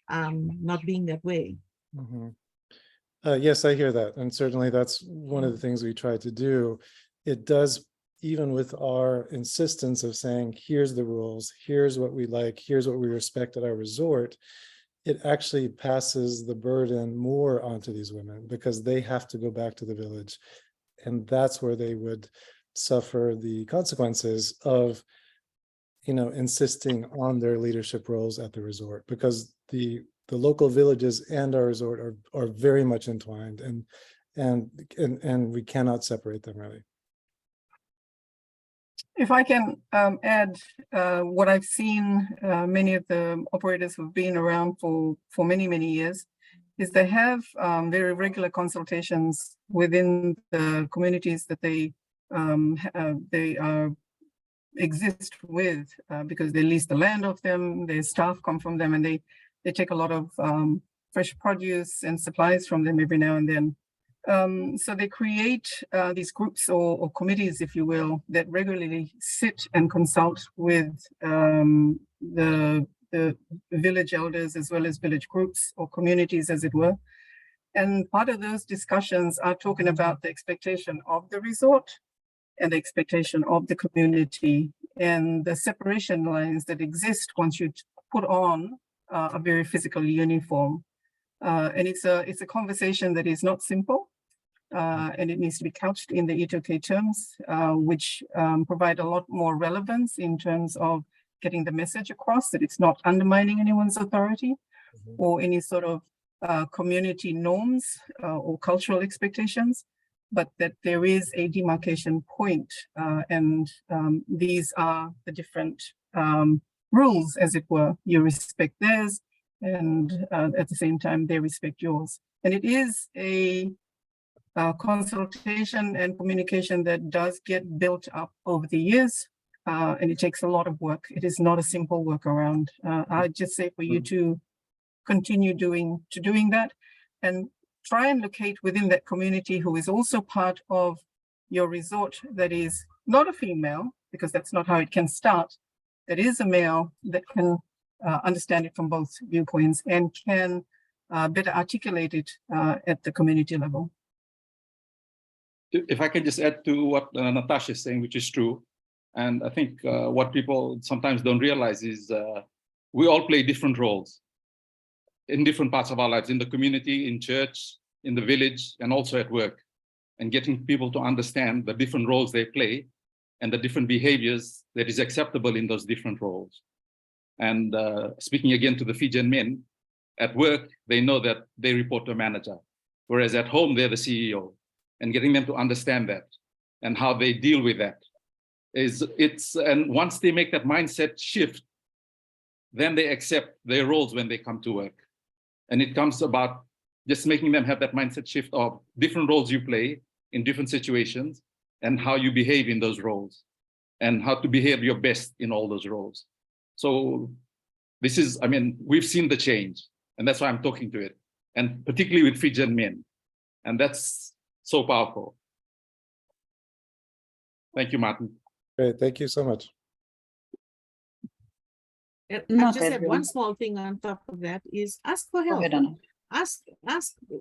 Speaker 5: not being that way.
Speaker 12: Mm-hmm. Yes, I hear that. And certainly that's one of the things we try to do. It does, even with our insistence of saying, here's the rules, here's what we like, here's what we respect at our resort, it actually passes the burden more onto these women, because they have to go back to the village. And that's where they would suffer the consequences of, insisting on their leadership roles at the resort, because the local villages and our resort are very much entwined, and we cannot separate them really.
Speaker 7: If I can add what I've seen, many of the operators who've been around for many, many years, is they have very regular consultations within the communities that they exist with, because they lease the land of them, their staff come from them, and they take a lot of fresh produce and supplies from them every now and then. So they create these groups or committees, if you will, that regularly sit and consult with the village elders as well as village groups or communities, as it were. And part of those discussions are talking about the expectation of the resort and the expectation of the community and the separation lines that exist once you put on a very physical uniform. And it's a conversation that is not simple, and it needs to be couched in the E2K terms, which provide a lot more relevance in terms of getting the message across that it's not undermining anyone's authority or any sort of community norms or cultural expectations, but that there is a demarcation point, and these are the different rules, as it were. You respect theirs, and at the same time, they respect yours. And it is a consultation and communication that does get built up over the years, and it takes a lot of work. It is not a simple workaround. I'd just say for you to continue doing that, and try and locate within that community who is also part of your resort that is not a female, because that's not how it can start, that is a male that can understand it from both viewpoints and can better articulate it at the community level.
Speaker 11: If I can just add to what Natasha is saying, which is true, and I think what people sometimes don't realize is we all play different roles in different parts of our lives, in the community, in church, in the village, and also at work, and getting people to understand the different roles they play and the different behaviors that is acceptable in those different roles. And speaking again to the Fijian men, at work, they know that they report to a manager, whereas at home, they're the CEO, and getting them to understand that and how they deal with that. And once they make that mindset shift, then they accept their roles when they come to work. And it comes about just making them have that mindset shift of different roles you play in different situations and how you behave in those roles and how to behave your best in all those roles. So this is, I mean, we've seen the change, and that's why I'm talking to it, and particularly with Fijian men. And that's so powerful. Thank you, Martin.
Speaker 12: Great, thank you so much.
Speaker 5: And I
Speaker 10: Not
Speaker 5: just have
Speaker 10: everyone.
Speaker 5: one small thing on top of that is ask for
Speaker 10: Go
Speaker 5: help.
Speaker 10: ahead, Anna.
Speaker 5: Ask.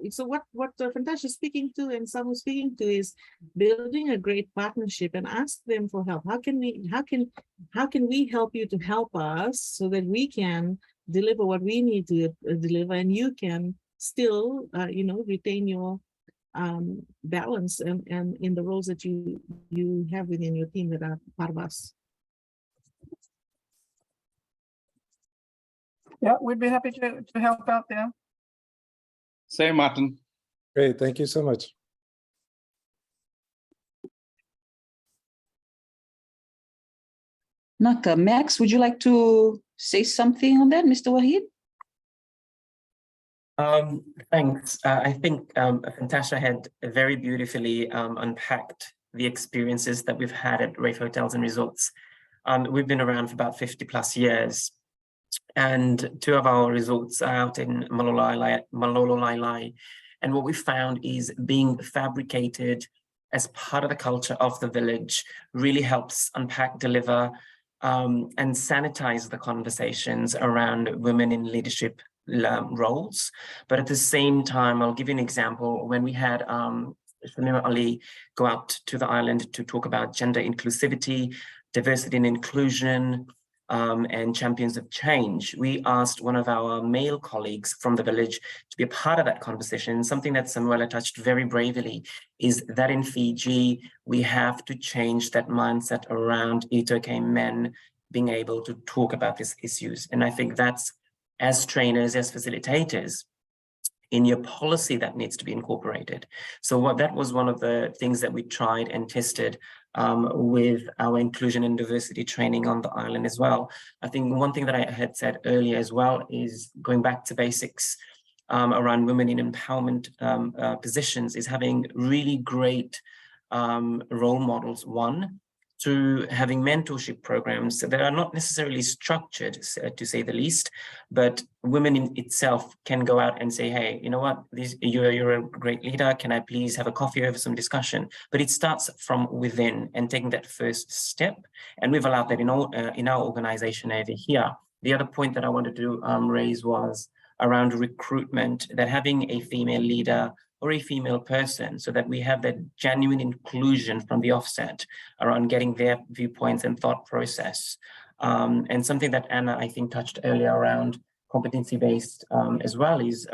Speaker 5: So what Fantasia is speaking to and someone speaking to is building a great partnership and ask them for help. How can we help you to help us so that we can deliver what we need to deliver, and you can still retain your balance and in the roles that you have within your team that are part of us.
Speaker 7: Yeah, we'd be happy to help out there.
Speaker 11: Same, Martin.
Speaker 12: Great, thank you so much.
Speaker 10: Naka, Max, would you like to say something on that, Mr. Wahid?
Speaker 13: Thanks. I think Fantasia had very beautifully unpacked the experiences that we've had at Rafe Hotels and Resorts. We've been around for about 50 plus years, and 2 of our resorts are out in Malololai. And what we found is being fabricated as part of the culture of the village really helps unpack, deliver, and sanitize the conversations around women in leadership roles. But at the same time, I'll give you an example. When we had Shamima Ali go out to the island to talk about gender inclusivity, diversity and inclusion, and champions of change, we asked one of our male colleagues from the village to be a part of that conversation. Something that Samuela touched very bravely is that in Fiji, we have to change that mindset around Itoke men being able to talk about these issues. And I think that's, as trainers, as facilitators, in your policy that needs to be incorporated. So that was one of the things that we tried and tested with our inclusion and diversity training on the island as well. I think one thing that I had said earlier as well is going back to basics around women in empowerment positions is having really great role models. One, to having mentorship programs that are not necessarily structured, to say the least, but women in itself can go out and say, hey, you know what, you're a great leader, can I please have a coffee over some discussion? But it starts from within and taking that first step. And we've allowed that in our organization over here. The other point that I wanted to raise was around recruitment, that having a female leader or a female person, so that we have that genuine inclusion from the offset around getting their viewpoints and thought process. And something that Anna, I think, touched earlier around competency-based as well is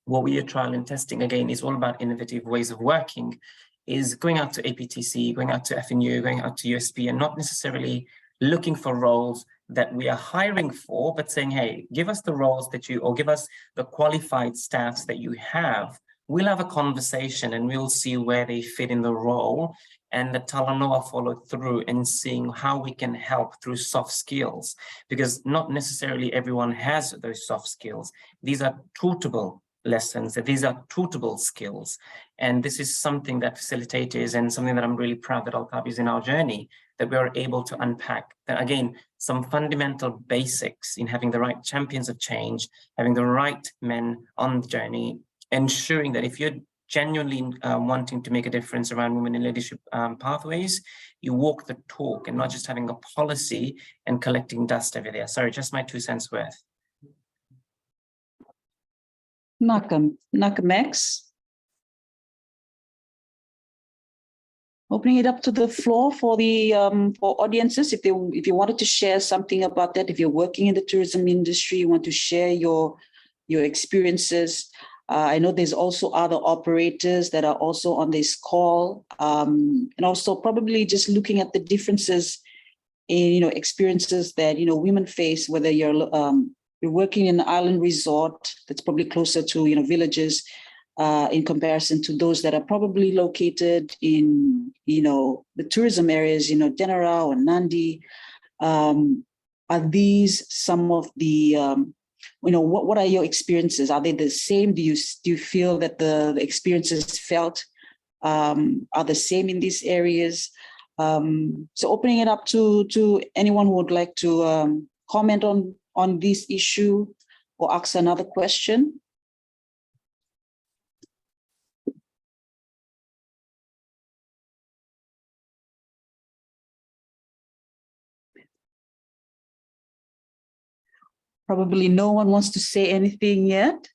Speaker 13: what we are trial and testing, again, is all about innovative ways of working, is going out to APTC, going out to FNU, going out to USP, and not necessarily looking for roles that we are hiring for, but saying, hey, give us the roles that you, or give us the qualified staffs that you have we'll have a conversation and we'll see where they fit in the role, and the Talanoa follow through and seeing how we can help through soft skills, because not necessarily everyone has those soft skills. These are tutable lessons, that these are tutable skills. And this is something that facilitators, and something that I'm really proud that Altab is in our journey, that we are able to unpack. That again, some fundamental basics in having the right champions of change, having the right men on the journey, ensuring that if you're genuinely wanting to make a difference around women in leadership pathways, you walk the talk and not just having a policy and collecting dust over there. Sorry, just my 2 cents worth.
Speaker 10: Nakamex. Opening it up to the floor for the for audiences, if you wanted to share something about that, if you're working in the tourism industry, you want to share your experiences. I know there's also other operators that are also on this call, and also probably just looking at the differences in experiences that women face, whether you're working in an island resort that's probably closer to villages, in comparison to those that are probably located in the tourism areas, Denara or Nandi. Are these some of the what are your experiences? Are they the same? Do you feel that the experiences felt are the same in these areas? So opening it up to anyone who would like to comment on this issue or ask another question. Probably no one wants to say anything yet.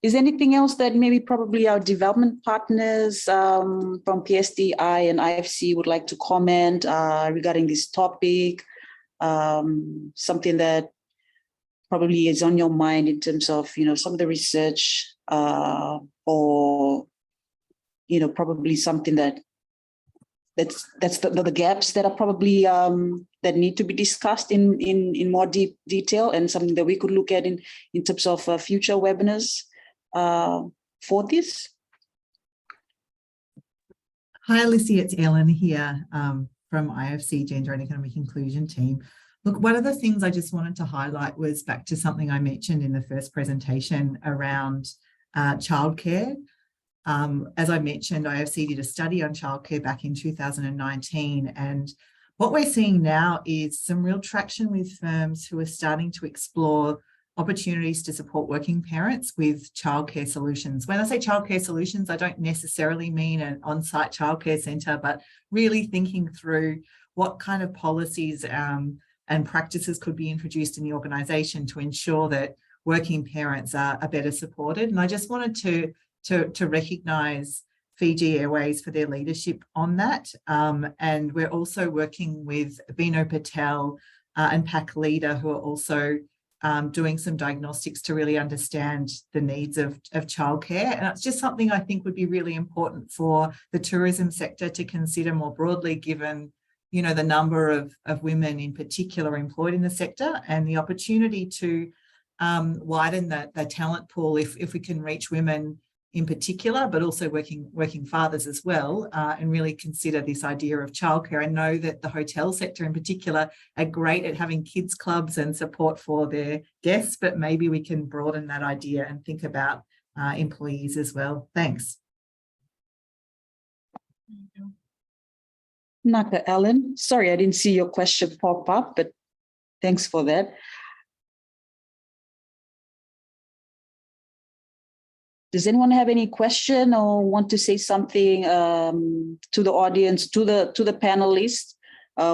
Speaker 10: Is anything else that maybe probably our development partners from PSDI and IFC would like to comment regarding this topic? Something that probably is on your mind in terms of some of the research, or probably something that's the gaps that are probably that need to be discussed in more deep detail, and something that we could look at in terms of future webinars for this.
Speaker 2: Hi, Alicia, it's Ellen here from IFC Gender and Economic Inclusion team. Look, one of the things I just wanted to highlight was back to something I mentioned in the first presentation around childcare. As I mentioned, IFC did a study on childcare back in 2019, and what we're seeing now is some real traction with firms who are starting to explore opportunities to support working parents with childcare solutions. When I say childcare solutions, I don't necessarily mean an on-site childcare centre, but really thinking through what kind of policies and practices could be introduced in the organisation to ensure that working parents are better supported. And I just wanted to recognise Fiji Airways for their leadership on that. And we're also working with Bino Patel and PAC Leader, who are also doing some diagnostics to really understand the needs of childcare. And it's just something I think would be really important for the tourism sector to consider more broadly, given the number of women in particular employed in the sector, and the opportunity to widen the talent pool if we can reach women in particular, but also working fathers as well, and really consider this idea of childcare. I know that the hotel sector in particular are great at having kids clubs and support for their guests, but maybe we can broaden that idea and think about employees as well. Thanks.
Speaker 10: Naka Ellen, sorry, I didn't see your question pop up, but thanks for that. Does anyone have any question or want to say something to the audience, to the panelists?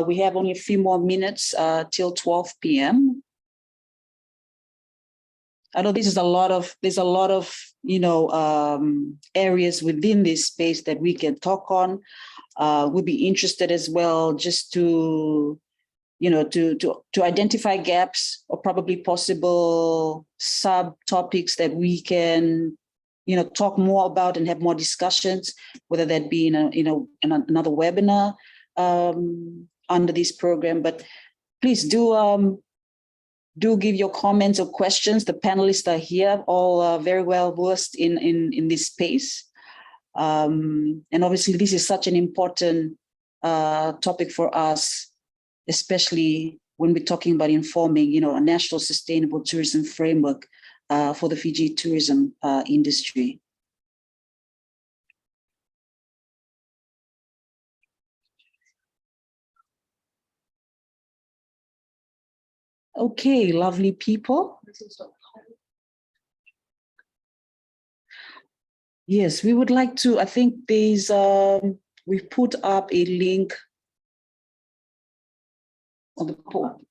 Speaker 10: We have only a few more minutes till 12 p.m. I know there's a lot of areas within this space that we can talk on. We'd be interested as well just to identify gaps or probably possible subtopics that we can talk more about and have more discussions, whether that be in another webinar under this program. But please do do give your comments or questions. The panelists are here, all very well versed in this space. And obviously this is such an important topic for us, especially when we're talking about informing, a national sustainable tourism framework for the Fiji tourism industry. Okay, lovely people. Yes, we would like to, I think there's, we've put up a link on the poll.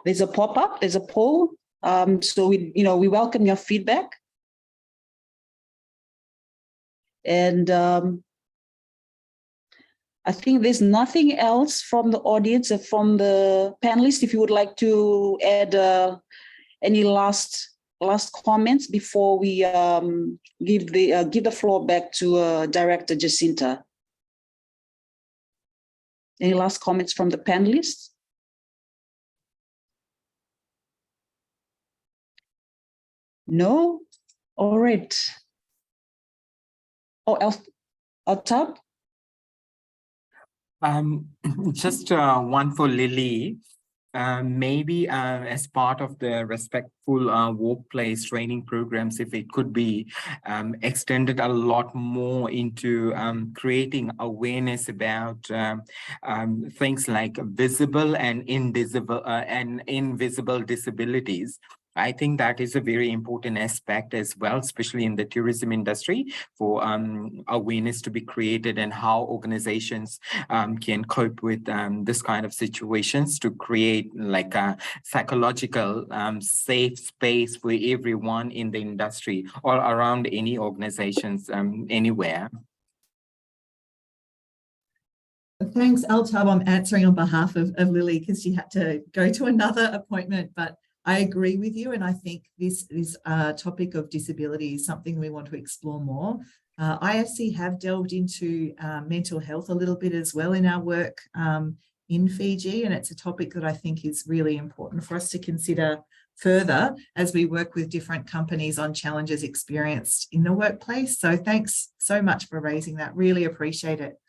Speaker 10: There's a pop-up, there's a poll. So we welcome your feedback. And I think there's nothing else from the audience or from the panelists. If you would like to add any last comments before we give the floor back to Director Jacinta. Any last comments from the panelists? No? All right. Oh, Altab?
Speaker 6: Just one for Lily. Maybe as part of the respectful workplace training programs, if it could be extended a lot more into creating awareness about things like visible and invisible disabilities. I think that is a very important aspect as well, especially in the tourism industry, for awareness to be created and how organizations can cope with this kind of situations to create like a psychological safe space for everyone in the industry or around any organizations anywhere.
Speaker 2: Thanks, Altab. I'm answering on behalf of Lily because she had to go to another appointment, but I agree with you, and I think this topic of disability is something we want to explore more. IFC have delved into mental health a little bit as well in our work in Fiji, and it's a topic that I think is really important for us to consider further as we work with different companies on challenges experienced in the workplace. So thanks so much for raising that. Really appreciate it.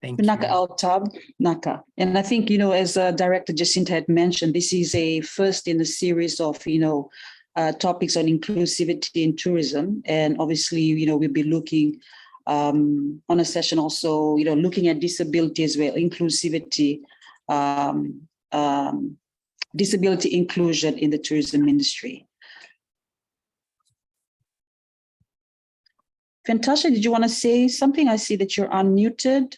Speaker 6: Thank you.
Speaker 10: Naka Altab, Naka. And I think, as Director Jacinta had mentioned, this is a first in a series of, topics on inclusivity in tourism. And obviously, we'll be looking on a session also, looking at disability as well, inclusivity, disability inclusion in the tourism industry. Fantastic. Did you want to say something? I see that you're unmuted.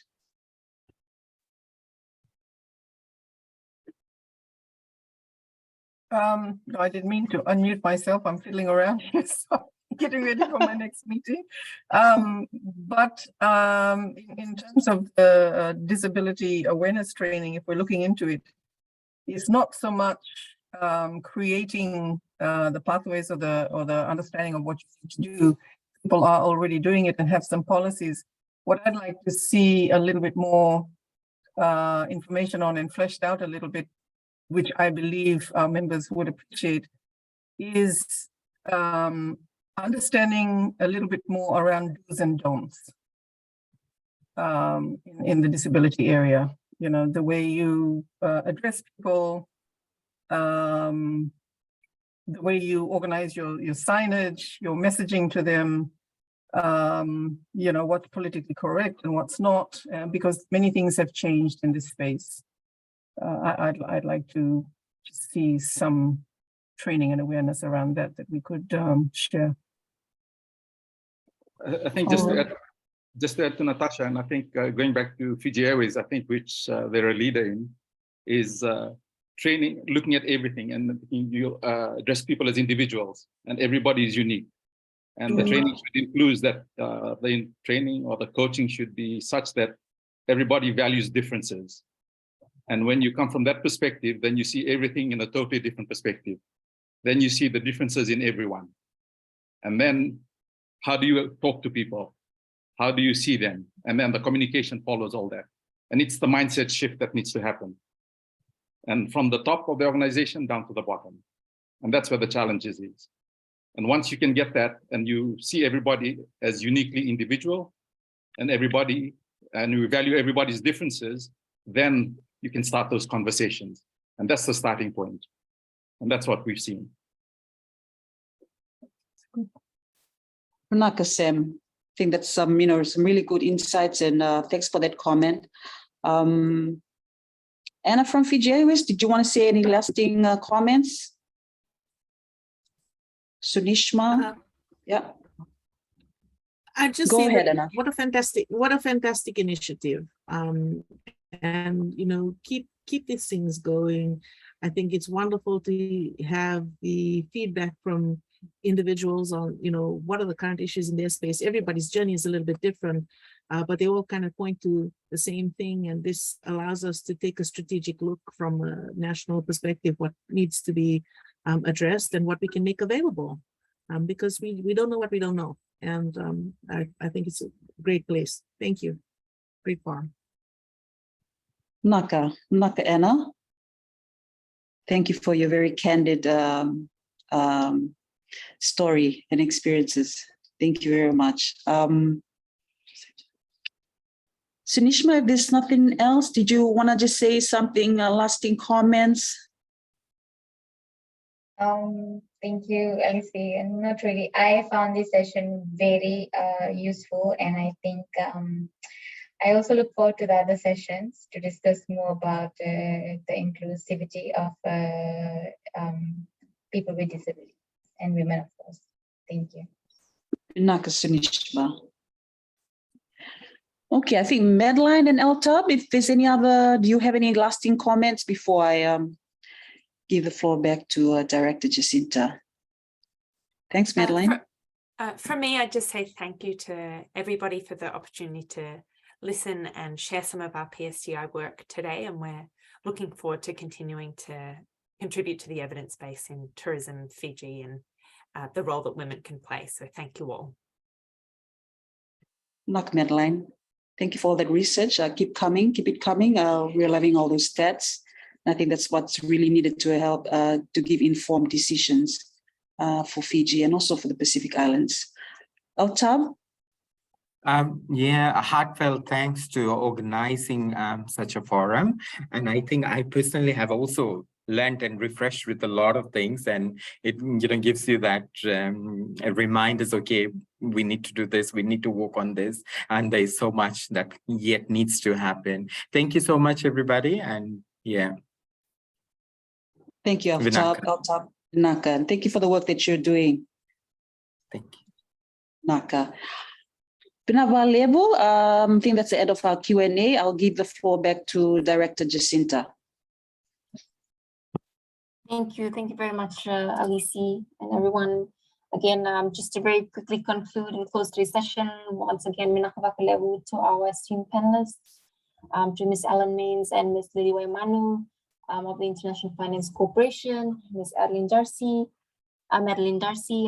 Speaker 7: No, I didn't mean to unmute myself. I'm fiddling around here, so getting ready for my next meeting. But in terms of the disability awareness training, if we're looking into it, it's not so much creating the pathways or the understanding of what you need to do. People are already doing it and have some policies. What I'd like to see a little bit more information on and fleshed out a little bit, which I believe our members would appreciate, is understanding a little bit more around do's and don'ts in the disability area. The way you address people, the way you organize your signage, your messaging to them, what's politically correct and what's not, because many things have changed in this space. I'd like to see some training and awareness around that we could share.
Speaker 11: I think just to add to Natasha, and I think going back to Fiji Airways, I think which they're a leader in, is training, looking at everything, and you address people as individuals, and everybody is unique. And the training should include that the training or the coaching should be such that everybody values differences. And when you come from that perspective, then you see everything in a totally different perspective. Then you see the differences in everyone. And then how do you talk to people? How do you see them? And then the communication follows all that. And it's the mindset shift that needs to happen. and from the top of the organization down to the bottom. And that's where the challenges is. And once you can get that and you see everybody as uniquely individual and you value everybody's differences, then you can start those conversations. And that's the starting point. And that's what we've seen.
Speaker 10: Runaka Sam, I think that's some really good insights, and thanks for that comment. Anna from Fiji Airways, did you want to say any lasting comments? Sunishma? Yeah.
Speaker 5: I just
Speaker 10: Go
Speaker 5: say
Speaker 10: ahead,
Speaker 5: that
Speaker 10: Anna.
Speaker 5: what a fantastic initiative. And keep these things going. I think it's wonderful to have the feedback from individuals on what are the current issues in their space. Everybody's journey is a little bit different, but they all kind of point to the same thing, and this allows us to take a strategic look from a national perspective, what needs to be addressed and what we can make available, because we don't know what we don't know. And I think it's a great place. Thank you. Great forum.
Speaker 10: Naka Anna. Thank you for your very candid story and experiences. Thank you very much. Sunishma, if there's nothing else, did you want to just say something, lasting comments?
Speaker 9: Thank you, Alicia. Not really. I found this session very useful, and I think I also look forward to the other sessions to discuss more about the inclusivity of people with disabilities and women, of course. Thank you.
Speaker 10: Naka Sunishma. Okay, I think Madeline and Eltab, if there's any other, do you have any lasting comments before I give the floor back to Director Jacinta? Thanks, Madeline.
Speaker 4: For me, I just say thank you to everybody for the opportunity to listen and share some of our PSDI work today, and we're looking forward to continuing to contribute to the evidence base in tourism, Fiji, and the role that women can play. So thank you all.
Speaker 10: Like Madeline, thank you for all that research. Keep it coming. We're loving all those stats. I think that's what's really needed to help to give informed decisions for Fiji and also for the Pacific Islands. Eltab?
Speaker 6: Yeah, a heartfelt thanks to organizing such a forum. And I think I personally have also learned and refreshed with a lot of things, and it gives you that reminders, okay, we need to do this, we need to work on this, and there's so much that yet needs to happen. Thank you so much, everybody, and yeah.
Speaker 10: Thank you, Eltab, Naka, and thank you for the work that you're doing.
Speaker 6: Thank you.
Speaker 10: Naka. I think that's the end of our Q&A. I'll give the floor back to Director Jacinta.
Speaker 1: Thank you very much, Alicia, and everyone. Again, just to very quickly conclude and close today's session, once again, minakabakalewu to our esteemed panelists, to Ms. Ellen Mains and Ms. Lily Waimanu of the International Finance Corporation, Ms. Madeline Darcy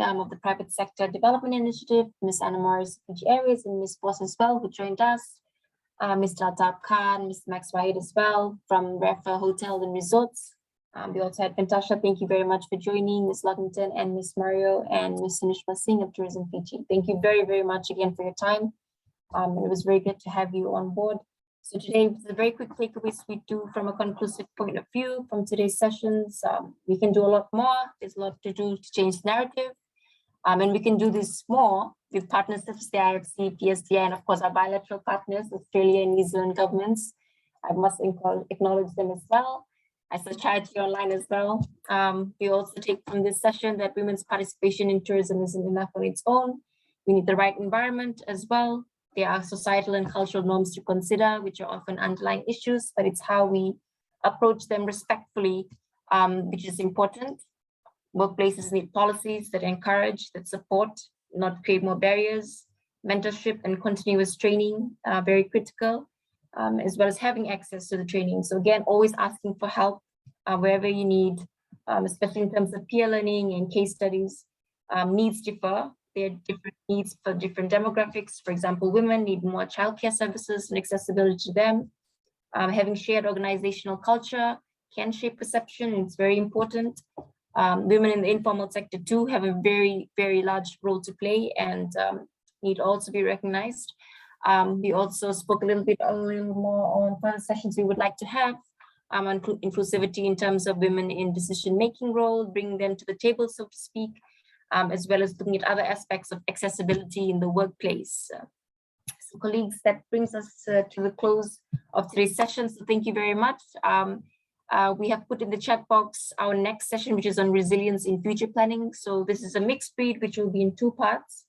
Speaker 1: of the Private Sector Development Initiative, Ms. Anna Morris of Fiji Airways, and Ms. Boss as well, who joined us, Mr. Altab Khan, Mr. Max Wahid as well from Refa Hotels and Resorts. We also had Fantasha, thank you very much for joining, Ms. Luddington and Ms. Mario and Ms. Sunishma Singh of Tourism Fiji. Thank you very, very much again for your time. It was very good to have you on board. So today was a very quick takeaways we do from a conclusive point of view from today's sessions. We can do a lot more. There's a lot to do to change the narrative. And we can do this more with partners such as the IFC, PSDI, and of course our bilateral partners, Australia and New Zealand governments. I must acknowledge them as well. I saw Charity online as well. We also take from this session that women's participation in tourism isn't enough on its own. We need the right environment as well. There are societal and cultural norms to consider, which are often underlying issues, but it's how we approach them respectfully, which is important. Workplaces need policies that encourage, that support, not create more barriers. Mentorship and continuous training are very critical, as well as having access to the training. So again, always asking for help wherever you need, especially in terms of peer learning and case studies. Needs differ. There are different needs for different demographics. For example, women need more childcare services and accessibility to them. Having shared organizational culture can shape perception. It's very important. Women in the informal sector too have a very, very large role to play and need also to be recognized. We also spoke a little more on further sessions we would like to have on inclusivity in terms of women in decision-making role, bringing them to the table, so to speak, as well as looking at other aspects of accessibility in the workplace. So colleagues, that brings us to the close of today's session. So thank you very much. We have put in the chat box our next session, which is on resilience in future planning. So this is a mixed breed, which will be in 2 parts.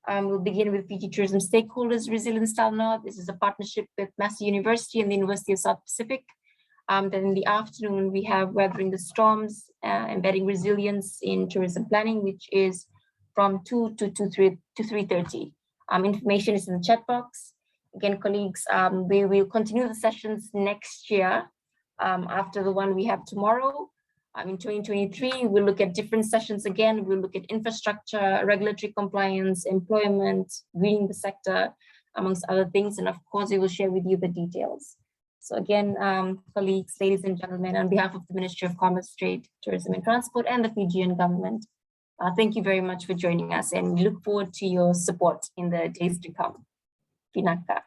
Speaker 1: We'll begin with Fiji Tourism Stakeholders Resilience Style North. This is a partnership with Massey University and the University of South Pacific. Then in the afternoon, we have Weathering the Storms, Embedding Resilience in Tourism Planning, which is from 2 to 3:30. Information is in the chat box. Again, colleagues, we will continue the sessions next year after the one we have tomorrow. In 2023, we'll look at different sessions again. We'll look at infrastructure, regulatory compliance, employment, greening the sector, amongst other things. And of course, we will share with you the details. So again, colleagues, ladies and gentlemen, on behalf of the Ministry of Commerce, Trade, Tourism and Transport and the Fijian government, thank you very much for joining us, and we look forward to your support in the days to come. Pinaka.